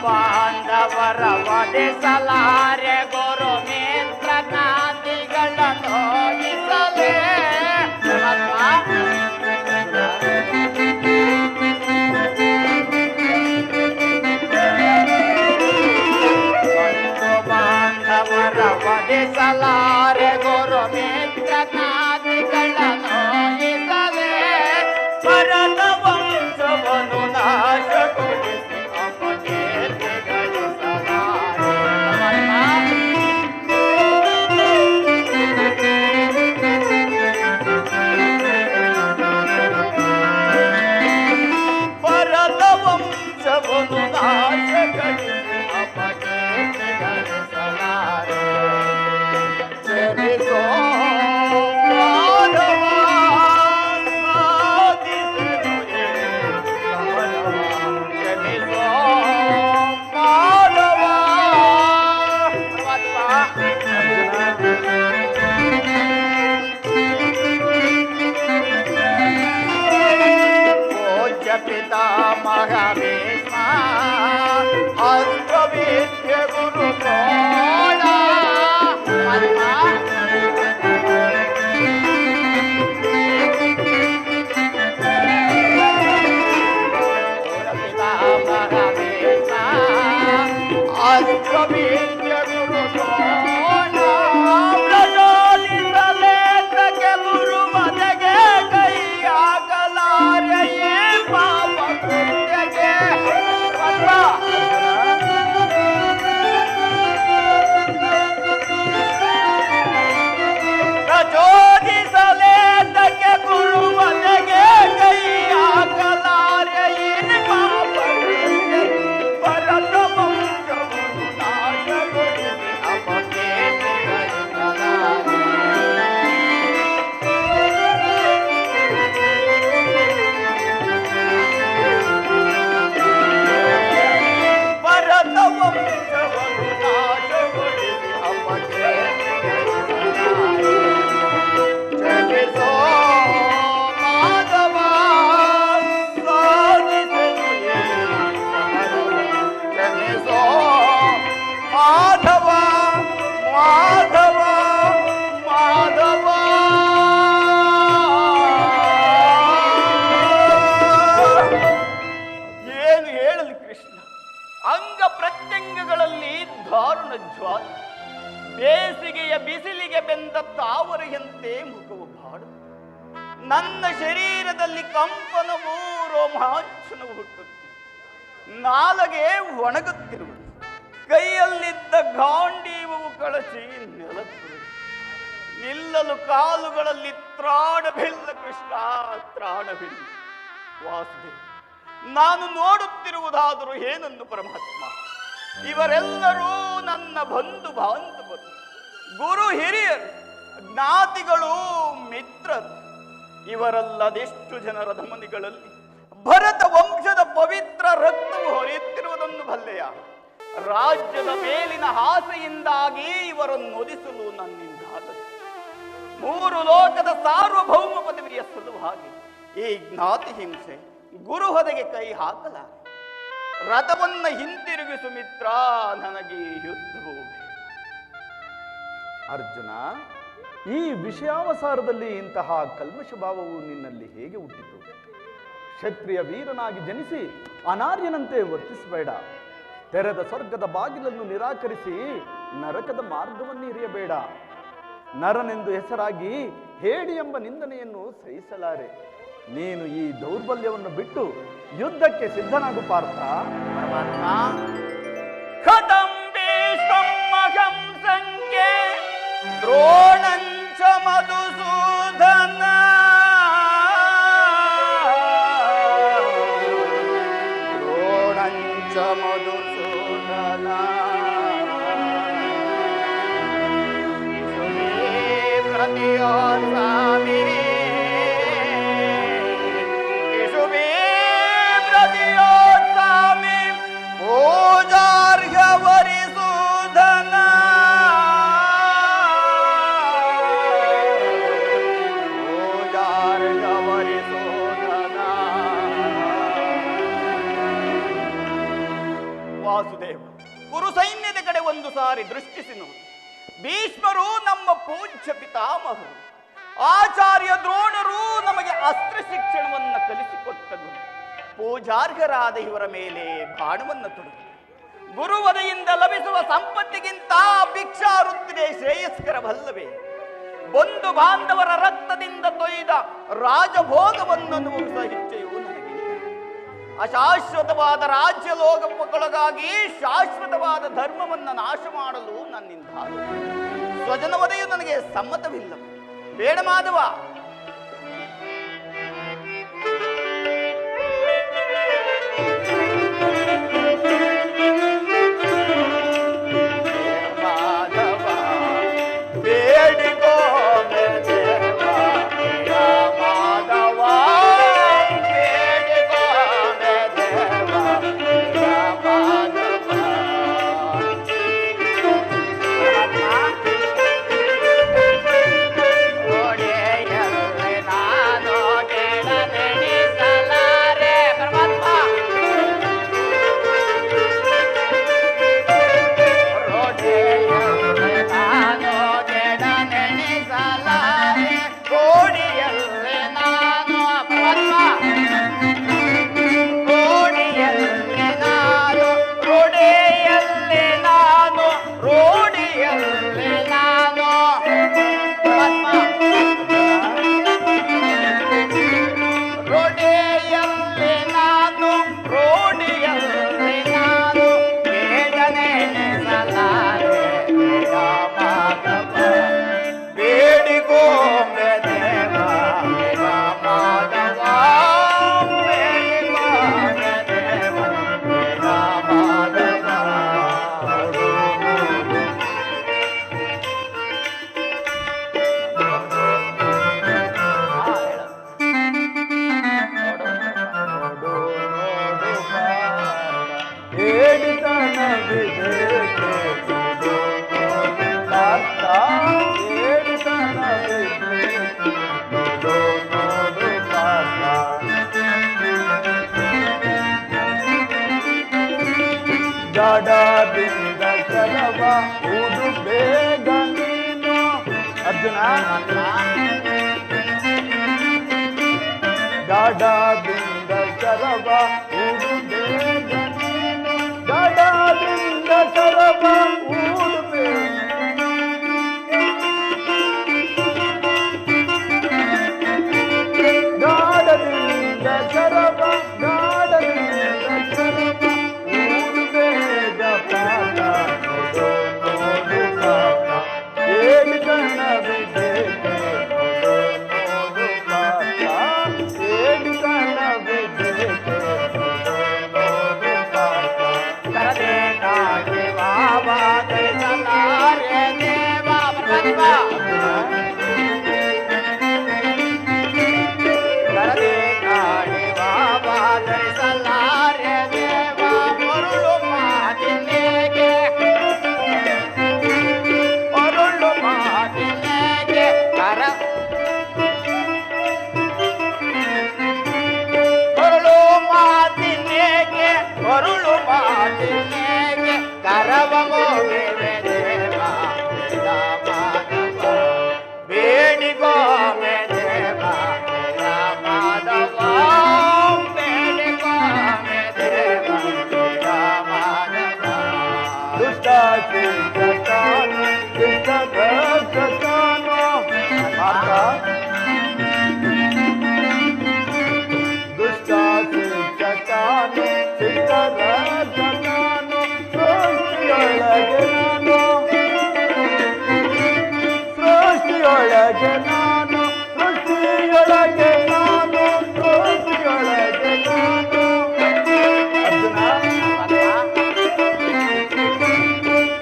ಬಾಂಧವರ ವಧಿಸಲಾರೆ ಗುರು ಮಿತ್ರ ಜ್ಞಾತಿಗಳನ್ನು ನೋಯಿಸಲೇ. ಬಾಂಧವರ ವಧಿಸಲಾರೆ ಗುರು ಮಿತ್ರ ಜ್ಞಾತಿಗಳನ್ನು ನೋಯಿಸಲೇ. ಭರತ ವಂಶವನ್ನು ನಾಶಗೊಳಿಸಿ पितामह भीष्म अस्त्रविद्य गुरु द्रोण. पितामह भीष्म अस्त्रविद्य गुरु द्रोण. ಮೃದುವಾದ ಬೇಸಿಗೆಯ ಬಿಸಿಲಿಗೆ ಬೆಂದ ತಾವರೆಯಂತೆ ಮುಖವು ಬಾಡು. ನನ್ನ ಶರೀರದಲ್ಲಿ ಕಂಪನವೂ ರೋಮಾಂಚನವು ಹುಟ್ಟುತ್ತಿದೆ. ನಾಲಗೆ ಒಣಗುತ್ತಿರುವುದು. ಕೈಯಲ್ಲಿದ್ದ ಗಾಂಡೀವವು ಕಳಚಿ ನೆಲತ್ತು ನಿಲ್ಲಲು ಕಾಲುಗಳಲ್ಲಿ ತ್ರಾಣವಿಲ್ಲ ಕೃಷ್ಣ, ತ್ರಾಣವಿಲ್ಲ. ವಾಸುದೇವ, ನಾನು ನೋಡುತ್ತಿರುವುದಾದರೂ ಏನನ್ನು ಪರಮಾತ್ಮ? ಇವರೆಲ್ಲರೂ ನನ್ನ ಬಂಧು ಬಾಂಧವರು, ಗುರು ಹಿರಿಯರು, ಜ್ಞಾತಿಗಳು, ಮಿತ್ರರು. ಇವರಲ್ಲದೆಷ್ಟು ಜನರ ಧಮನಿಗಳಲ್ಲಿ ಭರತ ವಂಶದ ಪವಿತ್ರ ರಕ್ತವು ಹರಿಯುತ್ತಿರುವುದನ್ನು ಬಲ್ಲೆಯ? ರಾಜ್ಯದ ಮೇಲಿನ ಆಸೆಯಿಂದಾಗಿ ಇವರನ್ನು ಒದಿಸಲು ನನ್ನಿಂದಾಗದು. 3 ಲೋಕದ ಸಾರ್ವಭೌಮ ಪದವಿಯ ಸಲುವಾಗಿ ಈ ಜ್ಞಾತಿ ಹಿಂಸೆ ಗುರು ಹೊದೆಗೆ ಕೈ ಹಾಕಲಾರೆ. ರಥವನ್ನ ಹಿಂತಿರುಗಿಸು ಮಿತ್ರ, ನನಗೆ ಯುದ್ಧವೂ ಬೇಡ. ಅರ್ಜುನ, ಈ ವಿಷಯಾವಸಾರದಲ್ಲಿ ಇಂತಹ ಕಲ್ಮಶ ಭಾವವು ನಿನ್ನಲ್ಲಿ ಹೇಗೆ ಹುಟ್ಟಿತು? ಕ್ಷತ್ರಿಯ ವೀರನಾಗಿ ಜನಿಸಿ ಅನಾರ್ಯನಂತೆ ವರ್ತಿಸಬೇಡ. ತೆರೆದ ಸ್ವರ್ಗದ ಬಾಗಿಲನ್ನು ನಿರಾಕರಿಸಿ ನರಕದ ಮಾರ್ಗವನ್ನು ಹಿರಿಯಬೇಡ. ನರನೆಂದು ಹೆಸರಾಗಿ ಹೇಡಿ ಎಂಬ ನಿಂದನೆಯನ್ನು ಸಹಿಸಲಾರೆ. ನೀನು ಈ ದೌರ್ಬಲ್ಯವನ್ನು ಬಿಟ್ಟು ಯುದ್ಧಕ್ಕೆ ಸಿದ್ಧನಾಗು ಪಾರ್ಥ. ಕದಂಬೇಶ್ವಮಹಂ ಸಂಖ್ಯೆ ದ್ರೋಣಂಚ ಮಧುಸೂದನ ದ್ರೋಣಂಚ ಮಧುಸೂದನ ಪ್ರತಿಯೋತ್ಸಾಮಿ ಪ್ರತಿಯೋತ್ಸಾಮಿ ಪೂಜಾರ್ಹ ವರಿಸೂದನ ಪೂಜಾರ್ಹ ವರಿಸೂದನ. ವಾಸುದೇವ, ಕುರು ಸೈನ್ಯದ ಕಡೆ ಒಂದು ಸಾರಿ ದೃಷ್ಟಿಸಿ ನೋಡಿ. ಭೀಷ್ಮರು ನಮ್ಮ ಪೂಜ್ಯ ಪಿತಾಮಹರು, ಆಚಾರ್ಯ ದ್ರೋಣರು ನಮಗೆ ಅಸ್ತ್ರ ಶಿಕ್ಷಣವನ್ನು ಕಲಿಸಿಕೊಟ್ಟರು. ಪೂಜಾರ್ಹರಾದ ಇವರ ಮೇಲೆ ಬಾಣವನ್ನು ತೊಡಗಿ ಗುರುವದೆಯಿಂದ ಲಭಿಸುವ ಸಂಪತ್ತಿಗಿಂತ ಭಿಕ್ಷಾವೃತ್ತಿಗೆ ಶ್ರೇಯಸ್ಕರವಲ್ಲವೇ? ಬಂಧು ಬಾಂಧವರ ರಕ್ತದಿಂದ ತೊಯ್ದ ರಾಜಭೋಗವನ್ನು ಅನುಭವಿಸುವ ಇಚ್ಛೆಯು ನನಗಿಲ್ಲ. ಅಶಾಶ್ವತವಾದ ರಾಜ್ಯ ಲೋಕಗಳಿಗಾಗಿ ಶಾಶ್ವತವಾದ ಧರ್ಮವನ್ನು ನಾಶ ಮಾಡಲು ನನ್ನಿಂದ ಸ್ವಜನ ವಧೆಯು ನನಗೆ ಸಮ್ಮತವಿಲ್ಲ. ಬೇಡ ಮಾಧವ. ಗಡದಿಂದ ಚಲವ ಉಡು ಬೇಗ ನೀನು. ಅರ್ಜುನ, ಗಡದಿಂದ ಚಲವ ಉಡು ಬೇಗ ನೀನು. ಗಡದಿಂದ ಚಲವ ಉಡು ಬೇಗ ಕರದೆ ಕಾಣಿವ ಬಾಧರಿಸಲಾರೆ ದೇವ ಮರುಳು ಮಾತಿನೇಗೆ ಮರುಳು ಮಾತಿನೇಗೆ ಮರುಳು ಮಾತಿನೇಗೆ ಮರುಳು ಮಾತಿನೇಗೆ ಕರವ ಮೋಗಿವೆ ದೇವ ಮಾಧವ ಬೇಡಿಗೋಮೆ ದೇವ ಮಾಧವ ಬೇಡಿಗೋಮೆ ದೇವ ಮಾಧವ ದುಷ್ಟ ಚಿಂತಕಾನು ಚಿಂತಕಾನು ಮಾತ ದುಷ್ಟ ಚಿಂತಕಾನು ಚಿಂತಕಾನು ಸೃಷ್ಟಿಯೊಳಗೆ ನಾನು ಸೃಷ್ಟಿಯೊಳಗೆ ನಾನು ಸೃಷ್ಟಿಯೊಳಗೆ ನಾನು ಸೃಷ್ಟಿಯೊಳಗೆ ನಾನು ಅರ್ಜುನ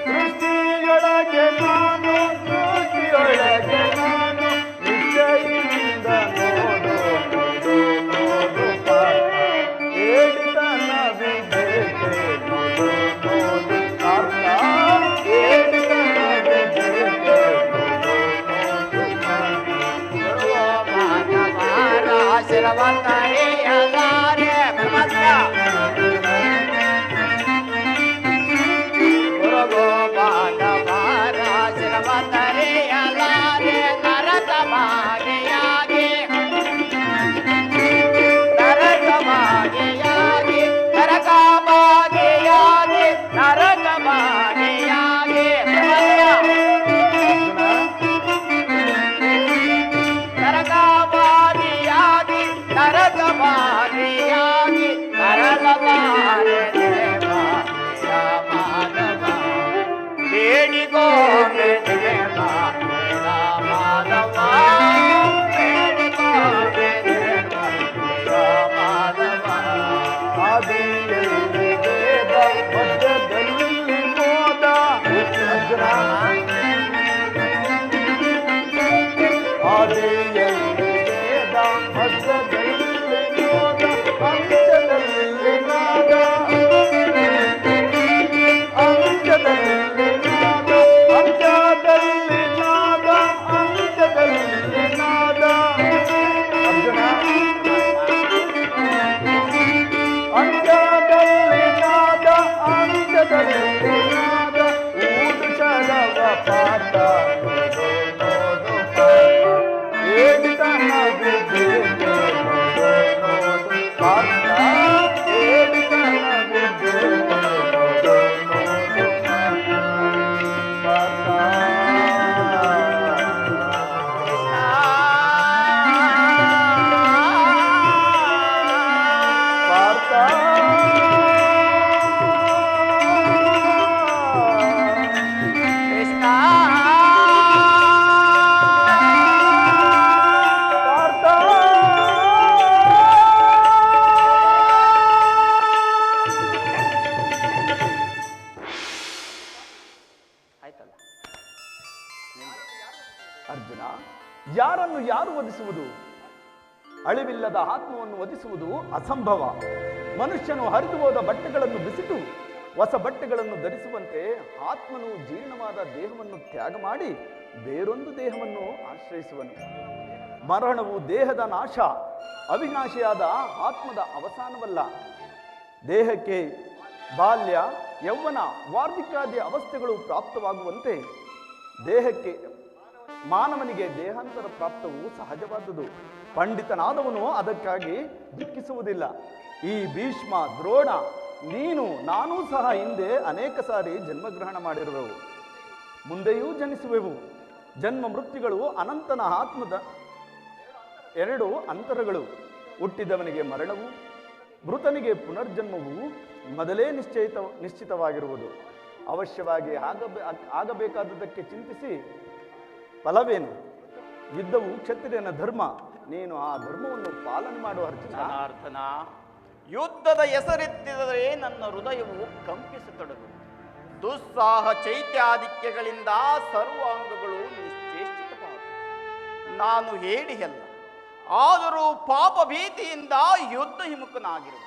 ಸೃಷ್ಟಿಯೊಳಗೆ ನಾನು ಸೃಷ್ಟಿಯೊಳಗೆ ನಾನು ನಿಶ್ಚಯಿಂದ ನೋಡು ನೋಡು ನೋಡು ಹೇಳಿತನ ವಿವೇಕೆ ನೋಡು ನೋಡು ಅರ್ಥ ಹೇಳಿತನ ವಿವೇಕೆ ಶಿರವಂತರಿಯಲಾರೆ ಗುರುಗೋಪಾಲವಾರ ಶಿರವಂತರಿಯಲಾರೆ ನರಕ ಭಾಗಿಯಾಗಿ ನರಕ ಭಾಗಿಯಾಗಿ ನರಕ ಭಾಗಿಯಾಗಿ ನರಕ ಭಾಗಿಯಾಗಿ ನರಕವಾದಿಯಾಗಿ ನರಕವಾದಿಯಾಗಿ ನರಕವಾರೆ ದೇವ ಮಾಧವ ಬೇಡಿಗೋಮೆ ದೇವ ಮಾಧವ ಬೇಡಿಗೋಮೆ ದೇವ ಮಾಧವ ಆದಿಯಲ್ಲಿ ವೇದ ಮಧ್ಯದಲ್ಲಿ ಮೋದ ಅರ್ಜುನ ಆದಿಯಲ್ಲಿ ವೇದ ಮಧ್ಯದಲ್ಲಿ ಮೋದ ಅಂತ್ಯದಲ್ಲಿ ನಾದ ಅಂತ್ಯದಲ್ಲಿ ನಾದ ಅಂತ್ಯದಲ್ಲಿ ನಾದ ಅಂತ್ಯದಲ್ಲಿ ನಾದ ಅರ್ಜುನ ಅಂತ್ಯದಲ್ಲಿ ನಾದ ಅಂತ್ಯದಲ್ಲಿ ನಾದ ಊದು ಚಲವ ಪಾಠ ನೋಡು ನೋಡು ಹೇಳಿತನ ವಿವೇಕೆ ನೋಡು ನೋಡು ಪಾಠ ಹೇಳಿತನ ವಿವೇಕೆ ನೋಡು ನೋಡು ಪಾಠ ಆಯ್ತಲ್ಲ ಅರ್ಜುನ, ಯಾರನ್ನು ಯಾರು ವಧಿಸುವುದು? ಅಳಿವಿಲ್ಲದ ಆತ್ಮವನ್ನು ವಧಿಸುವುದು ಅಸಂಭವ. ಮನುಷ್ಯನು ಹರಿದು ಹೋದ ಬಟ್ಟೆಗಳನ್ನು ಬಿಸಿಟು ಹೊಸ ಬಟ್ಟೆಗಳನ್ನು ಧರಿಸುವಂತೆ ಆತ್ಮನು ಜೀರ್ಣವಾದ ದೇಹವನ್ನು ತ್ಯಾಗ ಮಾಡಿ ಬೇರೊಂದು ದೇಹವನ್ನು ಆಶ್ರಯಿಸುವನು. ಮರಣವು ದೇಹದ ನಾಶ, ಅವಿನಾಶಿಯಾದ ಆತ್ಮದ ಅವಸಾನವಲ್ಲ. ದೇಹಕ್ಕೆ ಬಾಲ್ಯ, ಯೌವನ, ವಾರ್ಧಿಕಾದಿ ಅವಸ್ಥೆಗಳು ಪ್ರಾಪ್ತವಾಗುವಂತೆ ದೇಹಕ್ಕೆ ಮಾನವನಿಗೆ ದೇಹಾಂತರ ಪ್ರಾಪ್ತವು ಸಹಜವಾದುದು. ಪಂಡಿತನಾದವನು ಅದಕ್ಕಾಗಿ ದುಃಖಿಸುವುದಿಲ್ಲ. ಈ ಭೀಷ್ಮ, ದ್ರೋಣ, ನೀನು, ನಾನೂ ಸಹ ಹಿಂದೆ ಅನೇಕ ಸಾರಿ ಜನ್ಮಗ್ರಹಣ ಮಾಡಿರುವೆವು, ಮುಂದೆಯೂ ಜನಿಸುವೆವು. ಜನ್ಮ ಮೃತ್ಯುಗಳು ಅನಂತನ ಆತ್ಮದ ಎರಡು ಅಂತರಗಳು. ಹುಟ್ಟಿದವನಿಗೆ ಮರಣವು, ಮೃತನಿಗೆ ಪುನರ್ಜನ್ಮವು ಮೊದಲೇ ನಿಶ್ಚಿತವಾಗಿರುವುದು. ಅವಶ್ಯವಾಗಿ ಆಗಬೇಕಾದದ್ದಕ್ಕೆ ಚಿಂತಿಸಿ ಫಲವೇನು? ಯುದ್ಧವು ಕ್ಷತ್ರಿಯನ ಧರ್ಮ. ನೀನು ಆ ಧರ್ಮವನ್ನು ಪಾಲನೆ ಮಾಡುವ ಅರ್ಜುನ. ಜನಾರ್ದನ, ಯುದ್ಧದ ಹೆಸರೆತ್ತಿದರೆ ನನ್ನ ಹೃದಯವು ಕಂಪಿಸತೊಡಗು. ದುಸ್ಸಾಹ ಚೈತ್ಯಾದಿತ್ಯಗಳಿಂದ ಸರ್ವಾಂಗಗಳು ನಿಶ್ಚೇಷ್ಟಿತವಾದ ನಾನು ಹೇಡಿಯಲ್ಲ, ಆದರೂ ಪಾಪ ಭೀತಿಯಿಂದ ಯುದ್ಧ ಹಿಮುಖನಾಗಿರುವ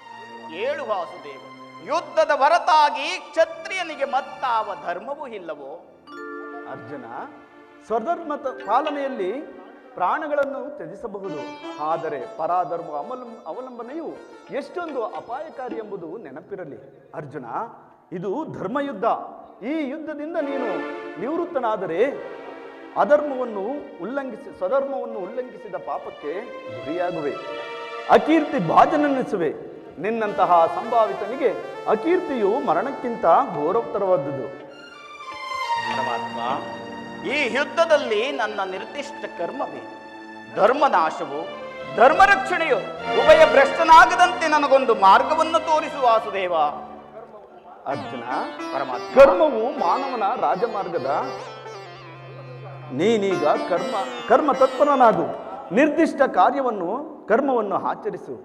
ಏಳು ವಾಸುದೇವ, ಯುದ್ಧದ ಹೊರತಾಗಿ ಕ್ಷತ್ರಿಯನಿಗೆ ಮತ್ತಾವ ಧರ್ಮವೂ ಇಲ್ಲವೋ? ಅರ್ಜುನ, ಸ್ವಧರ್ಮ ಪಾಲನೆಯಲ್ಲಿ ಪ್ರಾಣಗಳನ್ನು ತ್ಯಜಿಸಬಹುದು, ಆದರೆ ಪರಾಧರ್ಮ ಅವಲಂಬನೆಯು ಎಷ್ಟೊಂದು ಅಪಾಯಕಾರಿ ಎಂಬುದು ನೆನಪಿರಲಿ. ಅರ್ಜುನ, ಇದು ಧರ್ಮಯುದ್ಧ. ಈ ಯುದ್ಧದಿಂದ ನೀನು ನಿವೃತ್ತನಾದರೆ ಸ್ವಧರ್ಮವನ್ನು ಉಲ್ಲಂಘಿಸಿದ ಪಾಪಕ್ಕೆ ಗುರಿಯಾಗುವೆ, ಅಕೀರ್ತಿ ಭಾಜನನ್ನಿಸುವೆ. ನಿನ್ನಂತಹ ಸಂಭಾವಿತನಿಗೆ ಅಕೀರ್ತಿಯು ಮರಣಕ್ಕಿಂತ ಘೋರತರವಾದುದು. ಪರಮಾತ್ಮ, ಈ ಯುದ್ಧದಲ್ಲಿ ನನ್ನ ನಿರ್ದಿಷ್ಟ ಕರ್ಮವೇ ಧರ್ಮನಾಶವು ಧರ್ಮರಕ್ಷಣೆಯು ಉಭಯ ಭ್ರಷ್ಟನಾಗದಂತೆ ನನಗೊಂದು ಮಾರ್ಗವನ್ನು ತೋರಿಸುವ ವಾಸುದೇವ. ಅರ್ಜುನ, ಪರಮಾತ್ಮ, ಕರ್ಮವು ಮಾನವನ ರಾಜಮಾರ್ಗದ. ನೀನೀಗ ಕರ್ಮ ತತ್ಪರನಾಗು. ನಿರ್ದಿಷ್ಟ ಕರ್ಮವನ್ನು ಆಚರಿಸು.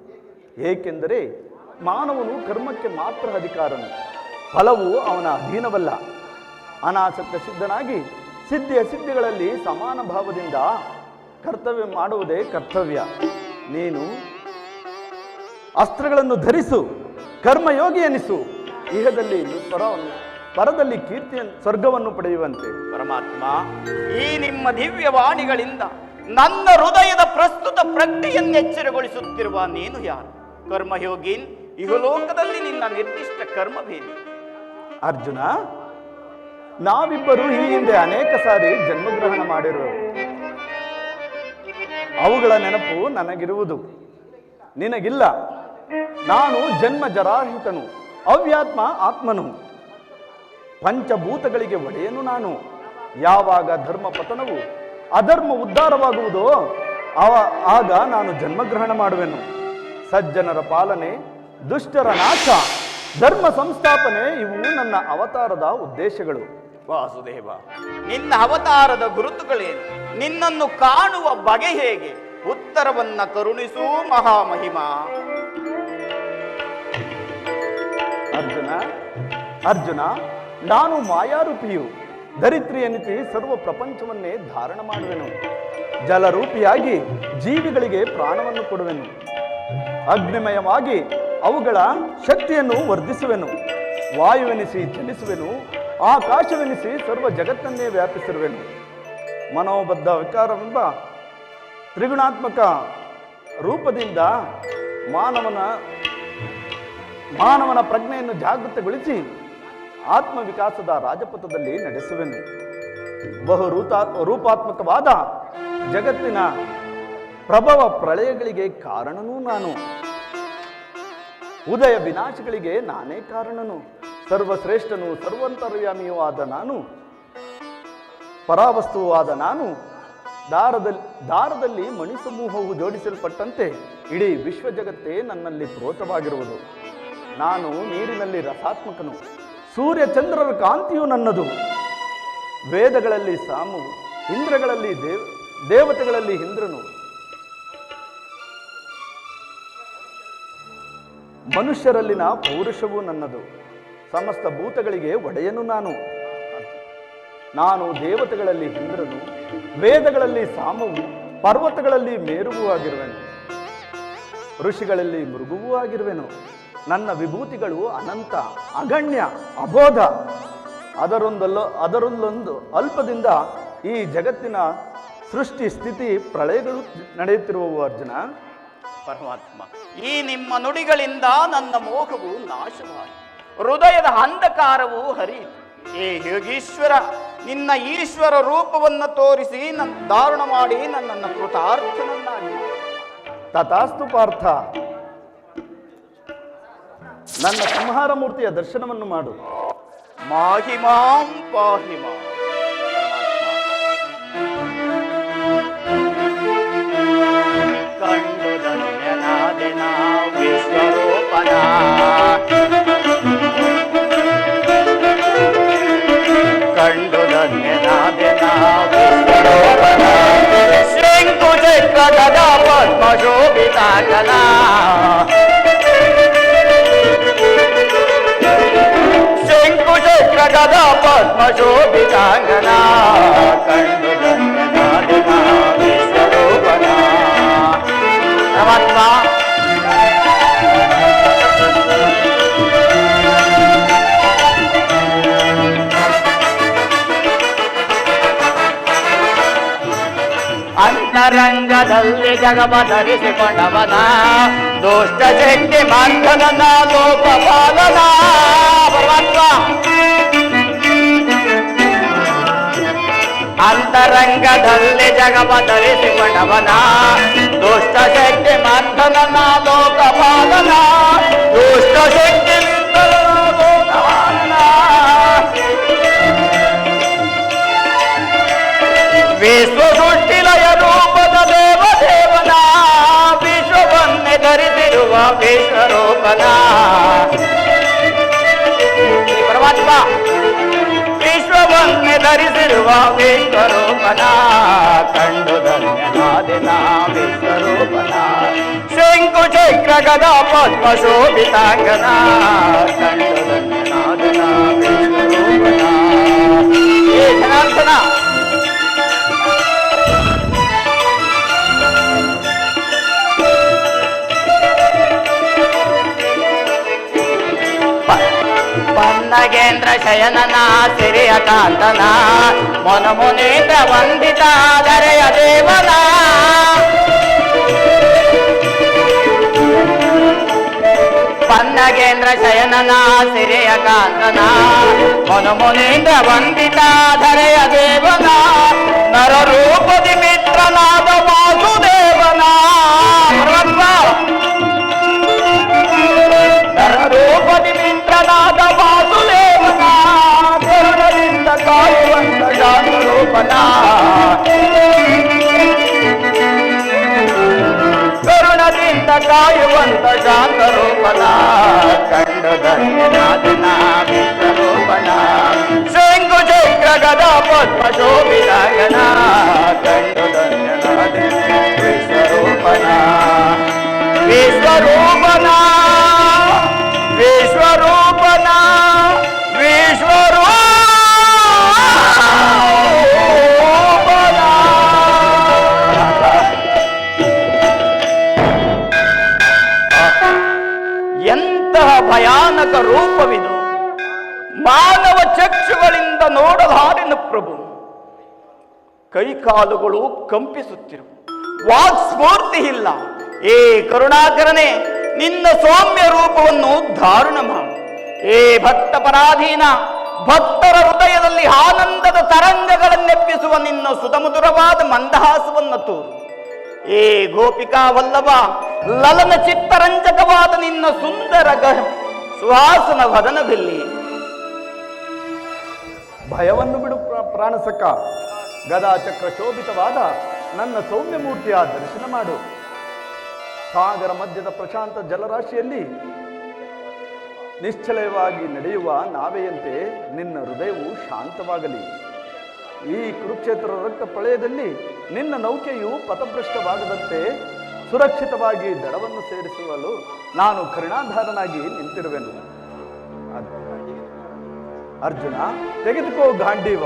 ಏಕೆಂದರೆ ಮಾನವನು ಕರ್ಮಕ್ಕೆ ಮಾತ್ರ ಅಧಿಕಾರನು, ಫಲವು ಅವನ ಅಧೀನವಲ್ಲ. ಅನಾಸಕ್ತ ಸಿದ್ಧನಾಗಿ ಸಿದ್ಧಿಗಳಲ್ಲಿ ಸಮಾನ ಭಾವದಿಂದ ಕರ್ತವ್ಯ ಮಾಡುವುದೇ ಕರ್ತವ್ಯ. ನೀನು ಅಸ್ತ್ರಗಳನ್ನು ಧರಿಸು, ಕರ್ಮಯೋಗಿ ಎನಿಸು. ಇಹದಲ್ಲಿ ಪರದಲ್ಲಿ ಕೀರ್ತಿಯ ಸ್ವರ್ಗವನ್ನು ಪಡೆಯುವಂತೆ. ಪರಮಾತ್ಮ, ಈ ನಿಮ್ಮ ದಿವ್ಯವಾಣಿಗಳಿಂದ ನನ್ನ ಹೃದಯದ ಪ್ರಸ್ತುತ ಪ್ರಜ್ಞೆಯನ್ನೆಚ್ಚರಗೊಳಿಸುತ್ತಿರುವ ನೀನು ಯಾರು? ಕರ್ಮಯೋಗಿನ್, ಇಹಲೋಕದಲ್ಲಿ ನಿನ್ನ ನಿರ್ದಿಷ್ಟ ಕರ್ಮವೇನು? ಅರ್ಜುನ, ನಾವಿಬ್ಬರು ಈ ಹಿಂದೆ ಅನೇಕ ಸಾರಿ ಜನ್ಮಗ್ರಹಣ ಮಾಡಿರುವೆವು. ಅವುಗಳ ನೆನಪು ನನಗಿರುವುದು, ನಿನಗಿಲ್ಲ. ನಾನು ಜನ್ಮ ಜರಾಹಿತನು, ಅವ್ಯಾತ್ಮ ಆತ್ಮನು, ಪಂಚಭೂತಗಳಿಗೆ ಒಡೆಯನು ನಾನು. ಯಾವಾಗ ಧರ್ಮ ಪತನವು ಅಧರ್ಮ ಉದ್ಧಾರವಾಗುವುದೋ ಆಗ ನಾನು ಜನ್ಮಗ್ರಹಣ ಮಾಡುವೆನು. ಸಜ್ಜನರ ಪಾಲನೆ, ದುಷ್ಟರ ನಾಶ, ಧರ್ಮ ಸಂಸ್ಥಾಪನೆ ಇವು ನನ್ನ ಅವತಾರದ ಉದ್ದೇಶಗಳು. ವಾಸುದೇವ, ನಿನ್ನ ಅವತಾರದ ಗುರುತುಗಳೇನು? ನಿನ್ನನ್ನು ಕಾಣುವ ಬಗೆ ಹೇಗೆ? ಉತ್ತರವನ್ನ ಕರುಣಿಸೂ ಮಹಾಮಹಿಮಾ. ಅರ್ಜುನ, ನಾನು ಮಾಯಾರೂಪಿಯು. ಧರಿತ್ರಿ ಎನಿಸಿ ಸರ್ವ ಪ್ರಪಂಚವನ್ನೇ ಧಾರಣ ಮಾಡುವೆನು. ಜಲರೂಪಿಯಾಗಿ ಜೀವಿಗಳಿಗೆ ಪ್ರಾಣವನ್ನು ಕೊಡುವೆನು. ಅಗ್ನಿಮಯವಾಗಿ ಅವುಗಳ ಶಕ್ತಿಯನ್ನು ವರ್ಧಿಸುವೆನು. ವಾಯುವೆನಿಸಿ ಚಲಿಸುವೆನು. ಆಕಾಶವೆನಿಸಿ ಸರ್ವ ಜಗತ್ತನ್ನೇ ವ್ಯಾಪಿಸಿರುವೆನು. ಮನೋಬದ್ಧ ವಿಕಾರವೆಂಬ ತ್ರಿಗುಣಾತ್ಮಕ ರೂಪದಿಂದ ಮಾನವನ ಪ್ರಜ್ಞೆಯನ್ನು ಜಾಗೃತಗೊಳಿಸಿ ಆತ್ಮವಿಕಾಸದ ರಾಜಪಥದಲ್ಲಿ ನಡೆಸುವೆನು. ರೂಪಾತ್ಮಕವಾದ ಜಗತ್ತಿನ ಪ್ರಭವ ಪ್ರಳಯಗಳಿಗೆ ಕಾರಣನೂ ನಾನು. ಉದಯ ವಿನಾಶಗಳಿಗೆ ನಾನೇ ಕಾರಣನು. ಸರ್ವಶ್ರೇಷ್ಠನು, ಸರ್ವಂತರ್ಯಾಮಿಯೂ ಆದ ನಾನು, ಪರಾವಸ್ತುವೂ ಆದ ನಾನು, ದಾರದಲ್ಲಿ ಮಣಿಸಮೂಹವು ಜೋಡಿಸಲ್ಪಟ್ಟಂತೆ ಇಡೀ ವಿಶ್ವ ಜಗತ್ತೇ ನನ್ನಲ್ಲಿ ಪ್ರೋತವಾಗಿರುವುದು. ನಾನು ನೀರಿನಲ್ಲಿ ರಸಾತ್ಮಕನು. ಸೂರ್ಯ ಚಂದ್ರರ ಕಾಂತಿಯು ನನ್ನದು. ವೇದಗಳಲ್ಲಿ ಸಾಮು, ಇಂದ್ರಗಳಲ್ಲಿ ದೇವತೆಗಳಲ್ಲಿ ಇಂದ್ರನು, ಮನುಷ್ಯರಲ್ಲಿನ ಪೌರುಷವೂ ನನ್ನದು. ಸಮಸ್ತ ಭೂತಗಳಿಗೆ ಒಡೆಯನು ನಾನು ದೇವತೆಗಳಲ್ಲಿ ಇಂದ್ರನು, ವೇದಗಳಲ್ಲಿ ಸಾಮವು, ಪರ್ವತಗಳಲ್ಲಿ ಮೇರುವೂ ಆಗಿರುವೆನು, ಋಷಿಗಳಲ್ಲಿ ಮೃಗುವೂ ಆಗಿರುವೆನು. ನನ್ನ ವಿಭೂತಿಗಳು ಅನಂತ, ಅಗಣ್ಯ, ಅಬೋಧ. ಅದರೊಂದೊಂದು ಅಲ್ಪದಿಂದ ಈ ಜಗತ್ತಿನ ಸೃಷ್ಟಿ ಸ್ಥಿತಿ ಪ್ರಳಯಗಳು ನಡೆಯುತ್ತಿರುವವು. ಅರ್ಜುನ, ಪರಮಾತ್ಮ, ಈ ನಿಮ್ಮ ನುಡಿಗಳಿಂದ ನನ್ನ ಮೋಹವು ನಾಶವಾಯಿತು, ಹೃದಯದ ಅಂಧಕಾರವು ಹರಿಯಿತು. ಏ ಯೋಗೀಶ್ವರ, ನಿನ್ನ ಈಶ್ವರ ರೂಪವನ್ನು ತೋರಿಸಿ ದಾರುಣ ಮಾಡಿ ನನ್ನನ್ನು ಕೃತಾರ್ಥನನ್ನಾಗಿ. ತಥಾಸ್ತು ಪಾರ್ಥ, ನನ್ನ ಸಂಹಾರ ಮೂರ್ತಿಯ ದರ್ಶನವನ್ನು ಮಾಡು. ಮಾಹಿಮಾಂ ಪಾಹಿಮಾಂ. ಕಂಡು ಧನ್ಯನಾದೆನ ವಿಶ್ವರೂಪನ, ಕಂಡು ಧನ್ಯನಾದೆನ ವಿಶ್ವರೂಪನ, ಶಂಕು ಚಕ್ರದ ಪದ್ಮಶೋಭಿತಾಟನ, ಶಂಕು ಚಕ್ರ ಗದ ಪದ್ಮಶೋಭಿತಾಂಗನ ಕಂಡು ಧನ್ಯನಾದಿನ ವಿಶ್ವರೂಪನ ಪರಮಾತ್ಮ. ಅಂತರಂಗದಲ್ಲಿ ಜಗವ ಧರಿಸಿಕೊಂಡವನ ದುಷ್ಟ ಶಕ್ತಿ ಮಂಥನನ ಲೋಕಪಾಲನ ಪರಮಾತ್ಮ. ಅಂತರಂಗದಲ್ಲಿ ಜಗವ ಧರಿಸಿಕೊಂಡವನ ದುಷ್ಟ ಶಕ್ತಿ ಮಂಥನನ ಲೋಕಪಾಲನ ದುಷ್ಟ ಶಕ್ತಿ ಲೋಕಪಾಲನ. ವಿಶ್ವ ಸೃಷ್ಟಿಲಯ ರೂಪದ ದೇವದೇವನ ವಿಶ್ವವನ್ನೇ ಧರಿಸಿರುವ ವಿಶ್ವರೂಪನ ಪರಮಾತ್ಮ. ವಿಶ್ವವನ್ನೇ ಧರಿಸಿರುವ ವಿಶ್ವರೂಪನ ಕಂಡು ಧನ್ಯನಾದಿನ ವಿಶ್ವರೂಪನ ಶಂಕು ಚಕ್ರ ಗದ ಪದ್ಮ ಶೋಭಿತಾಂಗನ ಕಂಡು ಧನ್ಯನಾದಿನ ವಿಶ್ವರೂಪನ. ಏ ಜನಾರ್ದನ, ಪನ್ನಗೇಂದ್ರ ಶಯನನ ಸಿರಿಯ ಕಾಂತನ ಮೊನಮುನೇಂದ್ರ ವಂದಿತ ಧರೆಯ ದೇವನ ಪನ್ನಗೇಂದ್ರ ಶಯನನ ಸಿರಿಯ ಕಾಂತನ ಮೊನಮುನೇಂದ್ರ ವಂದಿತ ಧರೆಯ ದೇವನ ನರರೂಪದಿ ಮಿತ್ರನಾದ ವಾಸುದೇವನ ನರರೂಪದಿ ಮಿತ್ರನಾದ ವಾಸುದೇವನ ಕರುಣದಿಂದ ಕಾಯುವಂತ ಶಾಂತರೂಪನ ಕರುಣದಿಂದ ಕಾಯುವಂತ ಶಾಂತರೂಪನ ಕಂಡು ಧನ್ಯನಾದಿನ ವಿಶ್ವರೂಪನ ಶಂಕು ಚಕ್ರ ಗದ ಪದ್ಮ ಶೋಭಿತಾಂಗನ ಕಂಡು ಧನ್ಯನಾದಿನ ವಿಶ್ವರೂಪನ ವಿಶ್ವರೂಪನ ವಿಶ್ವರೂಪನ ವಿಶ್ವರೂಪನ. ಎಂತಹ ಭಯಾನಕ ರೂಪವಿದು, ಮಾನವ ಚಕ್ಷುಗಳಿಂದ ನೋಡಲಾರೆನು ಪ್ರಭು. ಕೈಕಾಲುಗಳು ಕಂಪಿಸುತ್ತಿರು, ವಾಕ್ಸ್ಫೂರ್ತಿ ಇಲ್ಲ. ಏ ಕರುಣಾಕರನೇ, ನಿನ್ನ ಸೌಮ್ಯ ರೂಪವನ್ನು ಧಾರಣ ಮಾಡು. ಏ ಭಕ್ತ ಪರಾಧೀನ, ಭಕ್ತರ ಹೃದಯದಲ್ಲಿ ಆನಂದದ ತರಂಗಗಳನ್ನೆಪ್ಪಿಸುವ ನಿನ್ನ ಸುಧಮಧುರವಾದ ಮಂದಹಾಸವನ್ನು ತೋರು. ಏ ಗೋಪಿಕಾ ವಲ್ಲಭ, ಲಲನ ಚಿತ್ತರಂಜಕವಾದ ನಿನ್ನ ಸುಂದರ ಸುಹಾಸನ ವದನದಲ್ಲಿ ಭಯವನ್ನು ಬಿಡು ಪ್ರಾಣಸಕ್ಕ. ಗದಾ ಚಕ್ರ ಶೋಭಿತವಾದ ನನ್ನ ಸೌಮ್ಯ ಮೂರ್ತಿಯ ದರ್ಶನ ಮಾಡು. ಸಾಗರ ಮಧ್ಯದ ಪ್ರಶಾಂತ ಜಲರಾಶಿಯಲ್ಲಿ ನಿಶ್ಚಲವಾಗಿ ನಡೆಯುವ ನಾವೆಯಂತೆ ನಿನ್ನ ಹೃದಯವು ಶಾಂತವಾಗಲಿ. ಈ ಕುರುಕ್ಷೇತ್ರ ರಕ್ತ ಪ್ರಳಯದಲ್ಲಿ ನಿನ್ನ ನೌಕೆಯು ಪಥಭ್ರಷ್ಟವಾಗದಂತೆ ಸುರಕ್ಷಿತವಾಗಿ ದಡವನ್ನು ಸೇರಿಸಲು ನಾನು ಕರುಣಾಧಾರನಾಗಿ ನಿಂತಿರುವೆನು. ಅರ್ಜುನ, ತೆಗೆದುಕೋ ಗಾಂಡೀವ,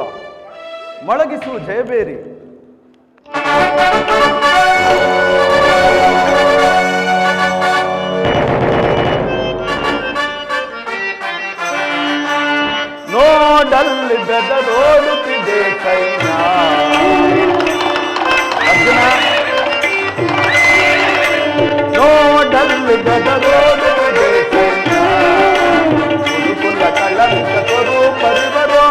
ಮೊಳಗಿಸು ಜಯಬೇರಿ. ನೋಡಲ್ಲಿ ಬೆದರೋಡುತ್ತಿದೆ ಸೈನ್ಯ. ಅರ್ಜುನ, ನೋಡಲ್ಲಿ ಬೆದರೋಡುತ್ತಿದೆ ಸೈನ್ಯ. ಕುರುಕುಲ ಕಳಂಕ ಸ್ವರೂಪರಿವರೋ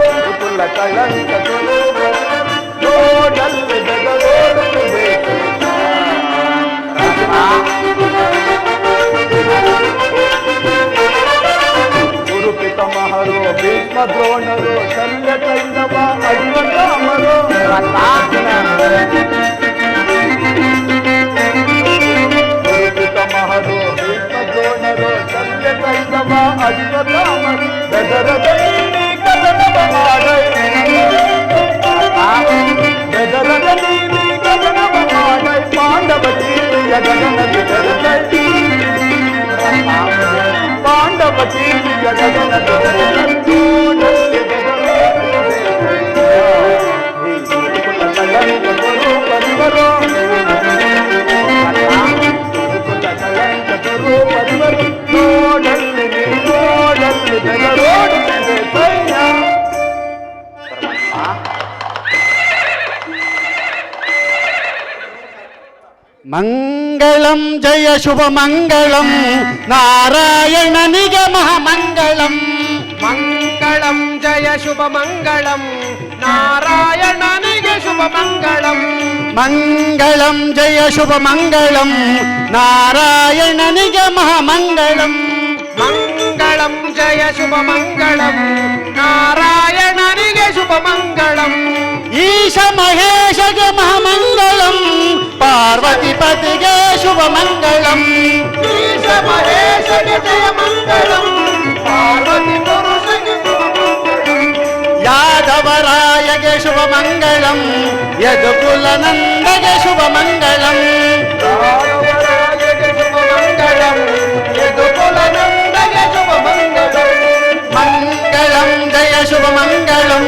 ಕುರುಕುಲ ಕಳಂಕ ಸ್ವರೂಪರಿವರೋ ನೋಡಲ್ಲಿ ಬೆದರೋಡುತ್ತಿದೆ ಪಿತಮಹರು ಭೀಷ್ಮ ದ್ರೋಣರು ಶಲ್ಯ ಕೈಂದವ ಅಶ್ವತ್ಥಾಮರು ಮಂಗಳಂ ಜಯ ಶುಭ ಮಂಗಳಂ ನಾರಾಯಣನಿಗೆ ಮಹಾಮಂಗಳಂ. ಮಂಗಳಂ ಜಯ ಶುಭ ಮಂಗಳಂ ನಾರಾಯಣನಿಗೆ ಶುಭ ಮಂಗಳಂ. ಮಂಗಳಂ ಜಯ ಶುಭ ಮಂಗಳಂ ನಾರಾಯಣನಿಗೆ ಮಹಾಮಂಗಳಂ. ಮಂಗಳಂ ಜಯ ಶುಭ ಮಂಗಳಂ ನಾರಾಯಣನಿಗೆ ಶುಭ ಮಂಗಳಂ. ಈಶ ಮಹೇಶಗೆ ಮಹಾಮಂಗಳಂ ಪಾರ್ವತಿ ಪತಿಗೆ ಶುಭ ಮಂಗಳಂ. ಈಶ ಮಹೇಶಗೆ ಜಯ ಮಂಗಳಂ ಪಾರ್ವತಿ ಪುರುಷಗೆ ಶುಭ ಮಂಗಳಂ. ಯಾದವರಾಯಗೆ ಶುಭ ಮಂಗಳಂ ಯದುಕುಲ ನಂದಗೆ ಶುಭ ಮಂಗಳಂ. ಯಾದವರಾಯಗೆ ಶುಭ ಮಂಗಳಂ ಯದುಕುಲ ನಂದಗೆ ಶುಭ ಮಂಗಳಂ. ಮಂಗಳಂ ಜಯ ಶುಭ ಮಂಗಳಂ